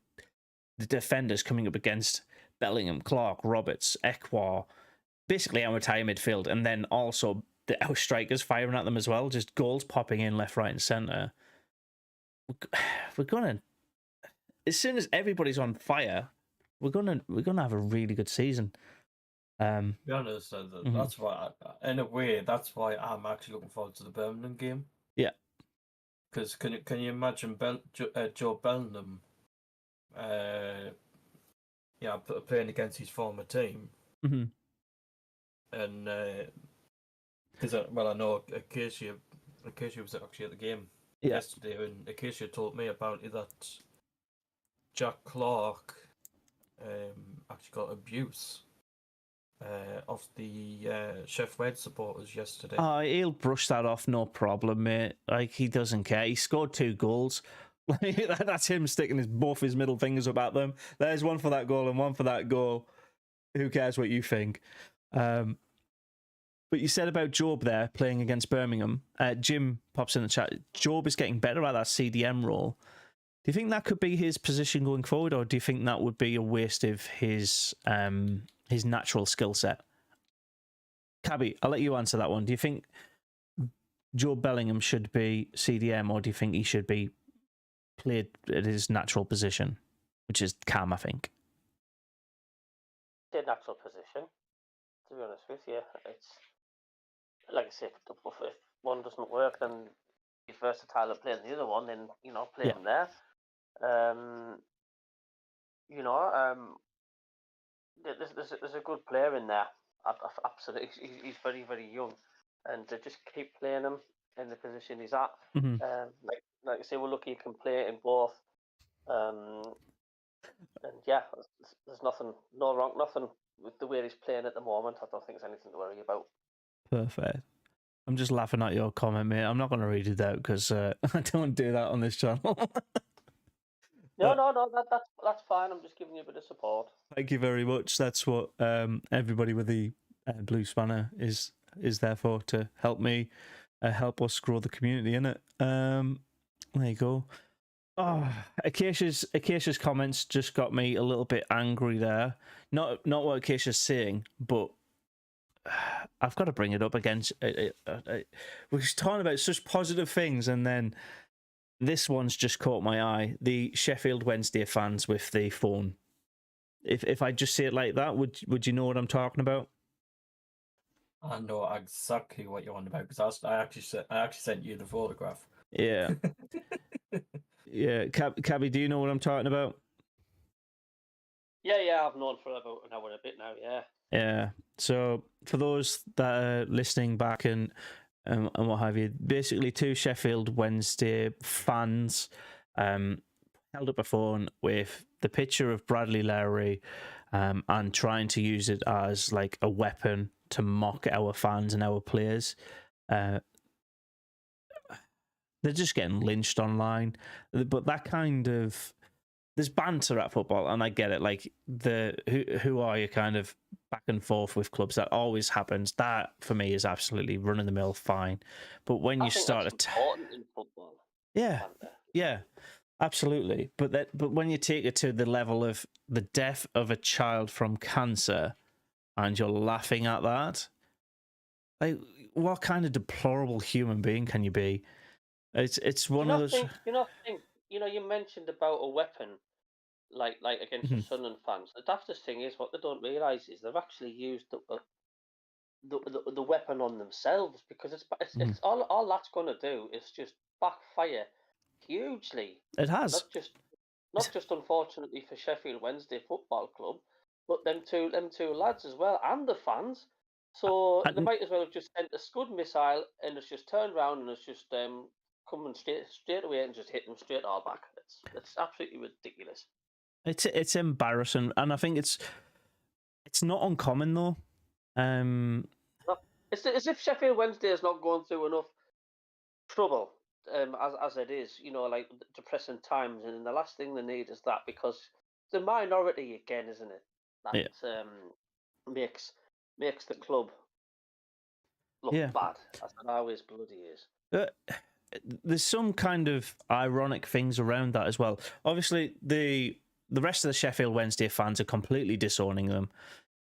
the defenders coming up against Bellingham, Clark, Roberts, Ekwar, basically our entire midfield, and then also our strikers firing at them as well, just goals popping in left, right, and centre. We're gonna, as soon as everybody's on fire, we're gonna have a really good season. To be honest, that's why, in a way, that's why I'm actually looking forward to the Birmingham game. Yeah, because can you imagine Joe Bellingham, playing against his former team, and because I know Acacia Acacia was actually at the game Yeah. yesterday, and Acacia told me about it that Jack Clark actually got abuse of the Chef Wed supporters yesterday. Oh, he'll brush that off, no problem, mate. Like, he doesn't care. He scored 2 goals. That's him sticking both his middle fingers up at them. There's one for that goal and one for that goal. Who cares what you think? But you said about Job there playing against Birmingham. Jim pops in the chat. Job is getting better at that CDM role. Do you think that could be his position going forward, or do you think that would be a waste of his natural skill set? Cabby, I'll let you answer that one. Do you think Joe Bellingham should be CDM, or do you think he should be played at his natural position, which is cam, I think? Their natural position, to be honest with you. It's like I said, if one doesn't work, then he's versatile at playing the other one, then play him there. There's a good player in there. Absolutely, he's very, very young, and to just keep playing him in the position he's at. Mm-hmm. Like I say, we're lucky he can play it in both. And yeah, there's nothing with the way he's playing at the moment. I don't think there's anything to worry about. Perfect. I'm just laughing at your comment, mate. I'm not going to read it out because I don't do that on this channel. No, that's fine. I'm just giving you a bit of support. Thank you very much. That's what everybody with the blue spanner is there for, to help me, help us grow the community, innit? There you go. Oh, Acacia's comments just got me a little bit angry there. Not what Acacia's saying, but I've got to bring it up again. We're talking about such positive things, and then this one's just caught my eye. The Sheffield Wednesday fans with the phone. If I just say it like that, would you know what I'm talking about? I know exactly what you're on about, because I actually sent you the photograph. Yeah. Yeah, Cabby, do you know what I'm talking about? Yeah, I've known for about an hour and a bit now, yeah. Yeah, so for those that are listening back and what have you, basically 2 Sheffield Wednesday fans held up a phone with the picture of Bradley Lowry and trying to use it as like a weapon to mock our fans and our players. They're just getting lynched online, but that kind of, there's banter at football, and I get it. Like who are you kind of back and forth with clubs, that always happens. That for me is absolutely run of the mill fine. But when you start important in football. Yeah, absolutely. But when you take it to the level of the death of a child from cancer, and you're laughing at that, like, what kind of deplorable human being can you be? It's one of those. You mentioned about a weapon, like against the Sunderland fans. The daftest thing is, what they don't realise is they've actually used the weapon on themselves, because it's all that's going to do is just backfire hugely. It has. Not just unfortunately for Sheffield Wednesday Football Club, but them two lads as well, and the fans. So they might as well have just sent a Scud missile, and it's just turned around and it's just coming straight away and just hit them straight all back. It's absolutely ridiculous. It's embarrassing, and I think it's not uncommon though. It's as if Sheffield Wednesday is not going through enough trouble as it is, like depressing times, and the last thing they need is that, because the minority again, isn't it? That makes the club look bad, as it always bloody is. There's some kind of ironic things around that as well. Obviously, the rest of the Sheffield Wednesday fans are completely disowning them,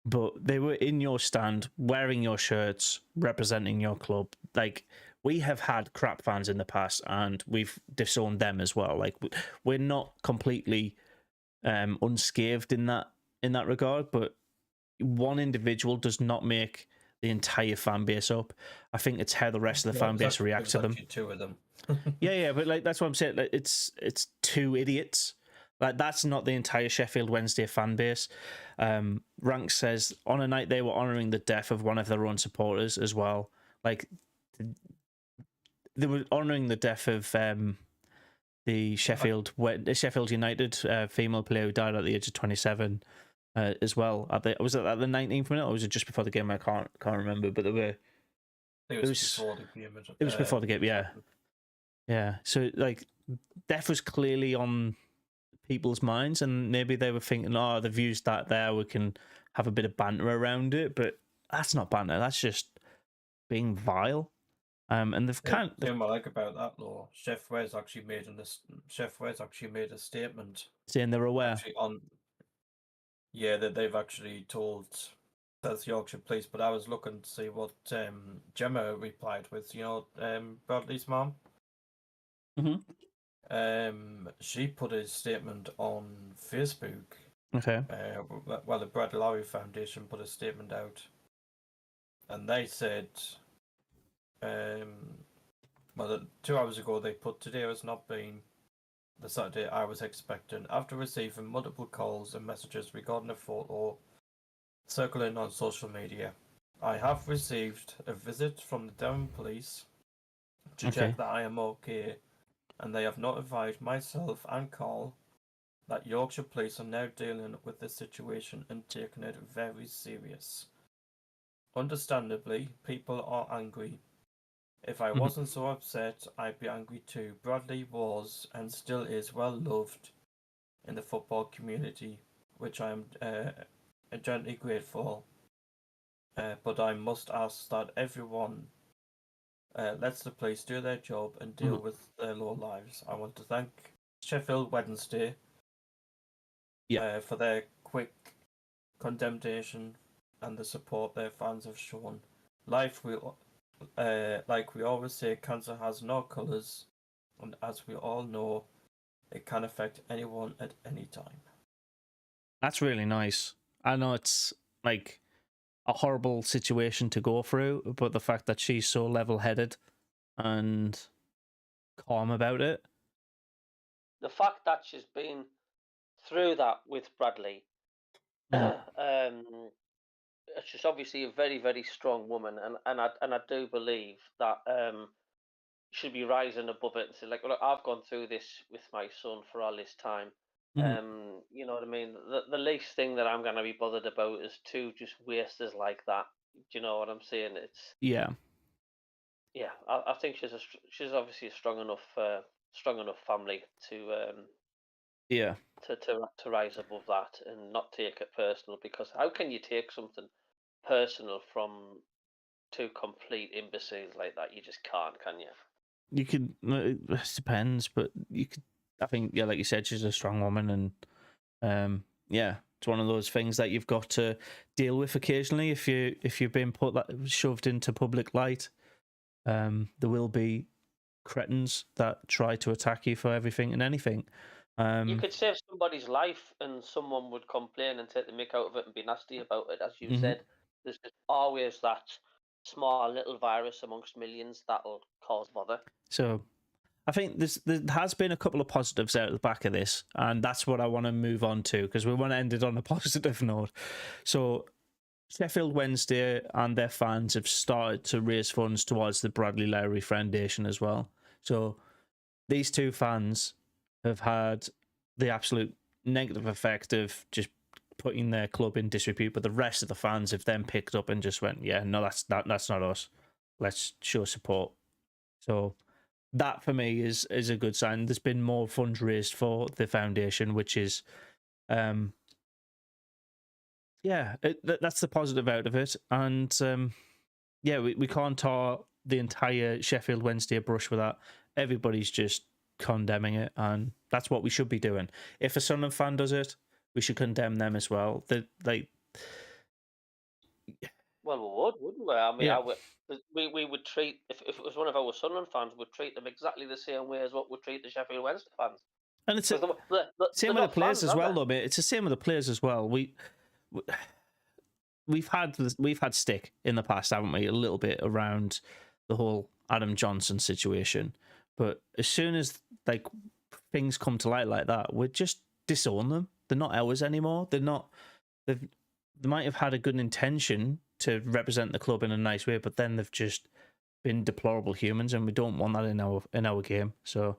but they were in your stand, wearing your shirts, representing your club. Like, we have had crap fans in the past, and we've disowned them as well. Like, we're not completely unscathed in that regard, but one individual does not make the entire fan base up. I think it's how the rest of the fan base react to them. 2 of them. yeah, but like, that's what I'm saying. Like, it's 2 idiots. Like, that's not the entire Sheffield Wednesday fan base. Rank says on a night they were honouring the death of one of their own supporters as well. Like, they were honouring the death of the Sheffield United female player who died at the age of 27 as well. Was it at the 19th minute, or was it just before the game? I can't remember. But there were. It was before the game. It was before the game. Yeah, yeah. So like, death was clearly on people's minds, and maybe they were thinking, "Oh, they've used that there. We can have a bit of banter around it." But that's not banter. That's just being vile. And they've kind of. The thing I like about that, though, Chef Wes actually made a statement Saying they're aware. That they've actually told South Yorkshire Police. But I was looking to see what Gemma replied with. Bradley's mum. She put a statement on Facebook. Okay. The Brad Lowry Foundation put a statement out, and they said, 2 hours ago they put, "Today has not been the Saturday I was expecting. After receiving multiple calls and messages regarding a photo circling on social media, I have received a visit from the Devon Police to check that I am okay, and they have notified myself and Carl that Yorkshire Police are now dealing with the situation and taking it very serious. Understandably, people are angry. If I wasn't so upset, I'd be angry too. Bradley was and still is well loved in the football community, which I am gently grateful. But I must ask that everyone lets the police do their job and deal with their low lives. I want to thank Sheffield Wednesday for their quick condemnation and the support their fans have shown. Like we always say, cancer has no colours, and as we all know, it can affect anyone at any time. That's really nice. I know it's like a horrible situation to go through, but the fact that she's so level-headed and calm about it. The fact that she's been through that with Bradley, she's obviously a very, very strong woman, and I do believe that she'll be rising above it and say, like, look, I've gone through this with my son for all this time. You know what I mean? The least thing that I'm going to be bothered about is two just wasters like that. Do you know what I'm saying? Yeah. I think she's obviously a strong enough family to to rise above that and not take it personal. Because how can you take something personal from two complete imbeciles like that? You just can't, can you? You could. It depends, but you could. I think, like you said, she's a strong woman, and it's one of those things that you've got to deal with occasionally if you're being shoved into public light. There will be cretins that try to attack you for everything and anything. You could save somebody's life, and someone would complain and take the mick out of it and be nasty about it, as you said. There's always that small little virus amongst millions that'll cause bother. So I think there has been a couple of positives out of the back of this, and that's what I want to move on to, because we want to end it on a positive note. So Sheffield Wednesday and their fans have started to raise funds towards the Bradley Lowry Foundation as well. So these two fans have had the absolute negative effect of just putting their club in disrepute, but the rest of the fans have then picked up and just went, yeah, no, that's not us. Let's show support. So that for me is a good sign. There's been more funds raised for the foundation, which is, that's the positive out of it. And we can't tar the entire Sheffield Wednesday brush with that. Everybody's just condemning it, and that's what we should be doing. If a Sunderland fan does it, we should condemn them as well. Well, we would, wouldn't we? I mean, we would treat, if it was one of our Sunderland fans, we'd treat them exactly the same way as what we treat the Sheffield Wednesday fans. And it's same with the players as well, though, mate. It's the same with the players as well. We've had stick in the past, haven't we? A little bit around the whole Adam Johnson situation, but as soon as like things come to light like that, we just disown them. They're not ours anymore. They're not. They might have had a good intention to represent the club in a nice way, but then they've just been deplorable humans, and we don't want that in our game. So,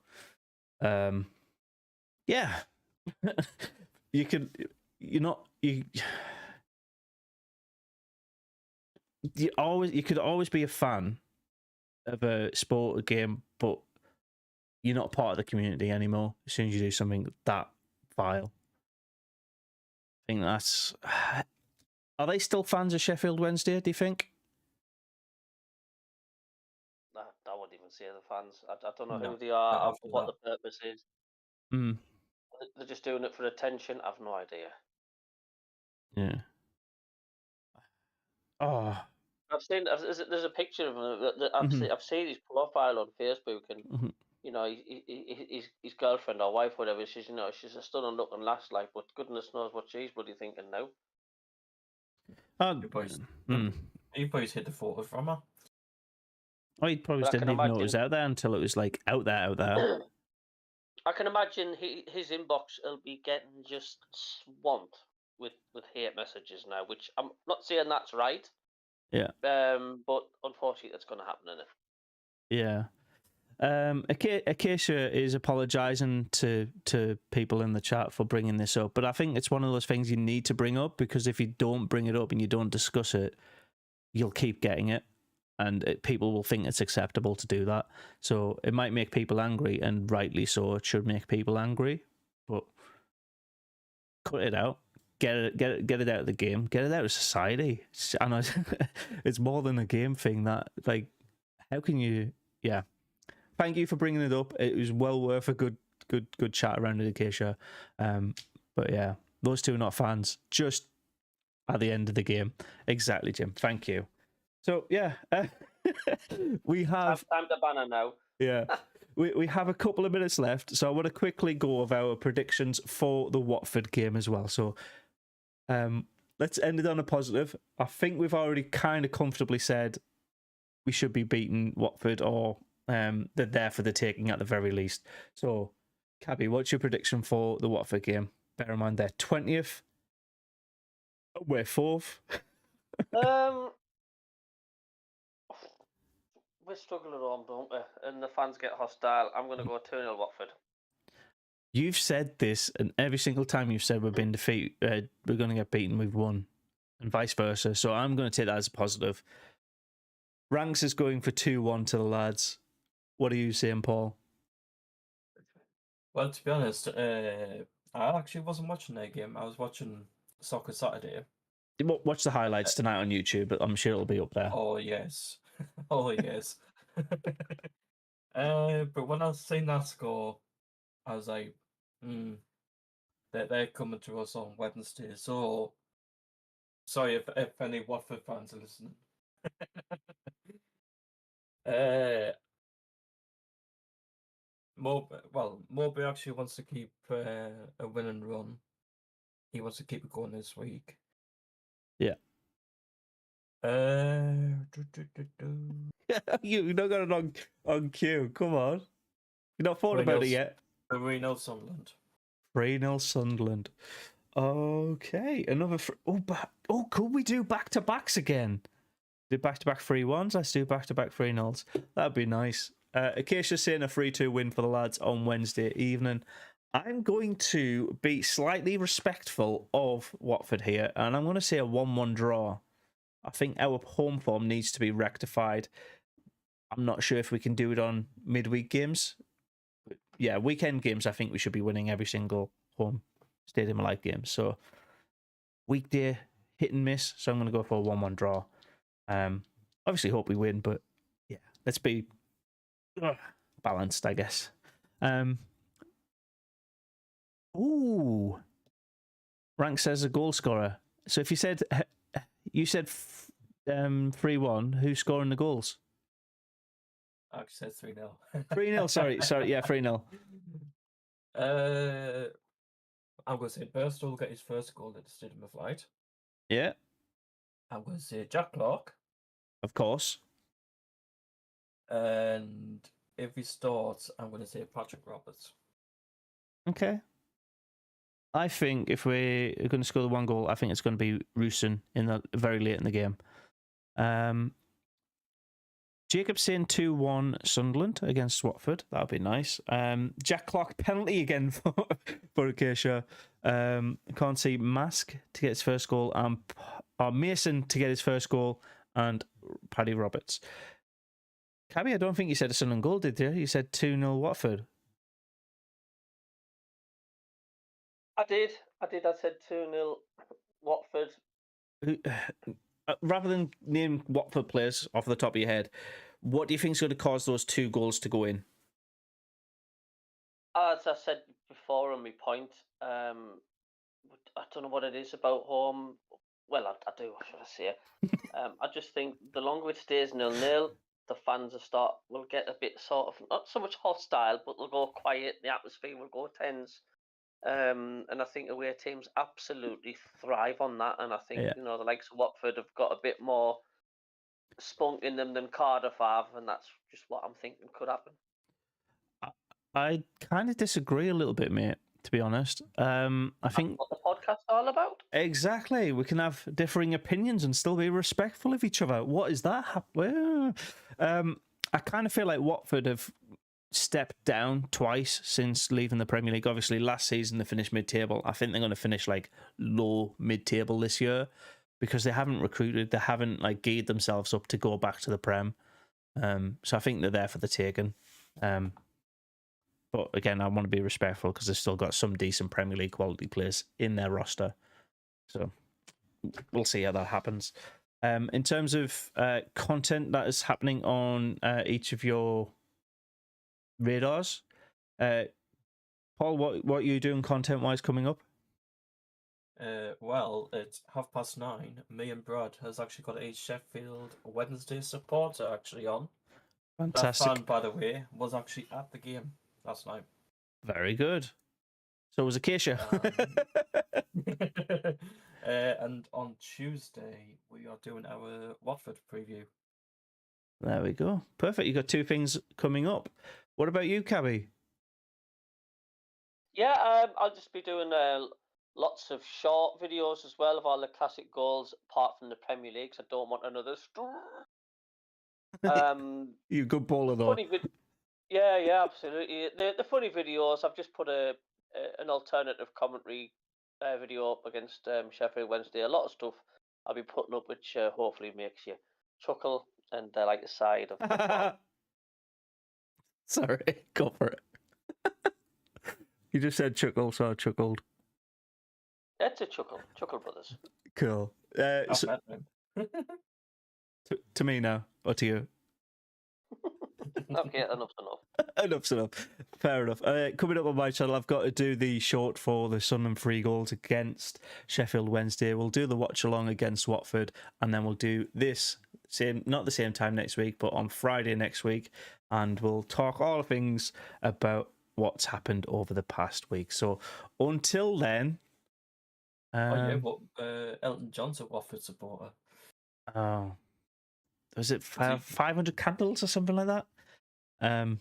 yeah, you could, you could always be a fan of a sport, a game, but you're not part of the community anymore as soon as you do something that vile. I think that's. Are they still fans of Sheffield Wednesday, do you think? I wouldn't even say the fans. I don't know No, who they are, not or after what that. the purpose is. Mm. They're just doing it for attention. I've no idea. Yeah. Oh. I've seen. There's a picture of him. I've seen his profile on Facebook, and you know, his girlfriend or wife, whatever. She's she's a stunning looking lass, like, but goodness knows what she's bloody thinking now. You boys hit the photo from her. Oh, he probably didn't even know it was out there until it was like out there. I can imagine his inbox will be getting just swamped with hate messages now, which I'm not saying that's right. Yeah. But unfortunately, that's going to happen, isn't it? Yeah. Acacia is apologising to people in the chat for bringing this up, but I think it's one of those things you need to bring up, because if you don't bring it up and you don't discuss it, you'll keep getting it, and people will think it's acceptable to do that. So it might make people angry, and rightly so. It should make people angry, but cut it out. Get it out of the game. Get it out of society. I know it's more than a game thing. That, like, how can you? Yeah. Thank you for bringing it up. It was well worth a good chat around it, Acacia. But yeah, those two are not fans. Just at the end of the game. Exactly, Jim. Thank you. So yeah, we have time to banner now. Yeah. We have a couple of minutes left, so I want to quickly go over our predictions for the Watford game as well. So let's end it on a positive. I think we've already kind of comfortably said we should be beating Watford, or they're there for the taking at the very least. So, Cabby, what's your prediction for the Watford game? Bear in mind they're 20th. We're 4th. We're struggling at home, don't we? And the fans get hostile. I'm going to go 2-0 Watford. You've said this, and every single time you've said we've been defeated, we're going to get beaten, we've won, and vice versa. So I'm going to take that as a positive. Ranks is going for 2-1 to the lads. What are you saying, Paul? Well, to be honest, I actually wasn't watching that game. I was watching Soccer Saturday. Watch the highlights tonight on YouTube, but I'm sure it'll be up there. Oh, yes. Oh, yes. But when I seen that score, I was like, they're coming to us on Wednesday. So, sorry if any Watford fans are listening. Mowbray actually wants to keep a winning run. He wants to keep it going this week. Yeah. You've not got it on cue. Come on. You've not thought about it yet. 3-0 Sunderland. 3-0 Sunderland. Okay. Another... could we do back-to-backs again? Do back-to-back 3-1s? Let's do back-to-back 3-0s. That'd be nice. Acacia's saying a 3-2 win for the lads on Wednesday evening. I'm going to be slightly respectful of Watford here, and I'm going to say a 1-1 draw. I think our home form needs to be rectified. I'm not sure if we can do it on midweek games. But yeah, weekend games, I think we should be winning every single home Stadium of Light game. So weekday, hit and miss. So I'm going to go for a 1-1 draw. Obviously hope we win, but yeah, let's be balanced, I guess. Rank says a goal scorer. So if you said 3-1, who's scoring the goals? I actually said 3-0. 3-0, sorry, yeah, 3-0. I'm going to say Burstall will get his first goal at the Stadium of Light. Yeah. I'm going to say Jack Clark. Of course. And if he starts, I'm going to say Patrick Roberts. Okay. I think if we're going to score the one goal, I think it's going to be Rooson very late in the game. Jacob saying 2-1 Sunderland against Watford. That'd be nice. Jack Clark penalty again for Acacia. Can't see Mask to get his first goal and Mason to get his first goal and Paddy Roberts. Cabby, I don't think you said a Sunderland goal, did you? You said 2-0 Watford. I did. I said 2-0 Watford. Rather than name Watford players off the top of your head, what do you think is going to cause those 2 goals to go in? As I said before on my point, I don't know what it is about home. Well, I do, should I say. I just think the longer it stays 0-0, the fans will get a bit sort of, not so much hostile, but they'll go quiet, the atmosphere will go tense. And I think away teams absolutely thrive on that. And I think, the likes of Watford have got a bit more spunk in them than Cardiff have. And that's just what I'm thinking could happen. I kind of disagree a little bit, mate, to be honest. I think what the podcast's all about. Exactly. We can have differing opinions and still be respectful of each other. What is that? I kind of feel like Watford have stepped down twice since leaving the Premier League. Obviously, last season they finished mid-table. I think they're going to finish like low mid-table this year because they haven't recruited. They haven't like geared themselves up to go back to the Prem. So I think they're there for the taking. But again, I want to be respectful because they've still got some decent Premier League quality players in their roster. So we'll see how that happens. In terms of content that is happening on each of your radars, Paul, what are you doing content-wise coming up? Well, it's 9:30. Me and Brad has actually got a Sheffield Wednesday supporter actually on. Fantastic. That fan, by the way, was actually at the game last night. Very good. So was Acacia. And on Tuesday, we are doing our Watford preview. There we go. Perfect. You got 2 things coming up. What about you, Cabby? Yeah, I'll just be doing lots of short videos as well of all the classic goals, apart from the Premier League. So I don't want another. You good baller though. Yeah, absolutely. The funny videos. I've just put an alternative commentary video up against Sheffield Wednesday. A lot of stuff I'll be putting up, which hopefully makes you chuckle and like the side of football. Sorry, go for it. You just said chuckle, so I chuckled. It's a chuckle brothers. Cool. So, to me now, or to you? Okay, enough's enough. Enough's enough. Fair enough. Coming up on my channel, I've got to do the short for the Sunderland 3 goals against Sheffield Wednesday. We'll do the watch along against Watford, and then we'll do this not the same time next week, but on Friday next week, and we'll talk all things about what's happened over the past week. So until then, Elton John's a Watford supporter. Oh, was it 500 candles or something like that?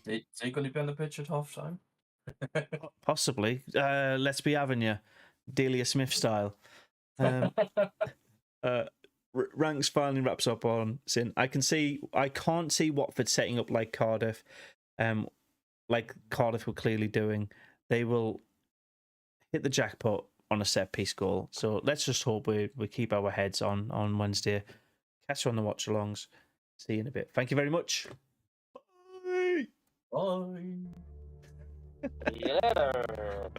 Is he going to be on the pitch at half time? Possibly. Let's be having you, Delia Smith style. Ranks finally wraps up on Sin. I can't see Watford setting up like Cardiff, like Cardiff were clearly doing. They will hit the jackpot on a set piece goal. So let's just hope we keep our heads on Wednesday. Catch you on the watch alongs. See you in a bit. Thank you very much. Bye. Bye. See you later.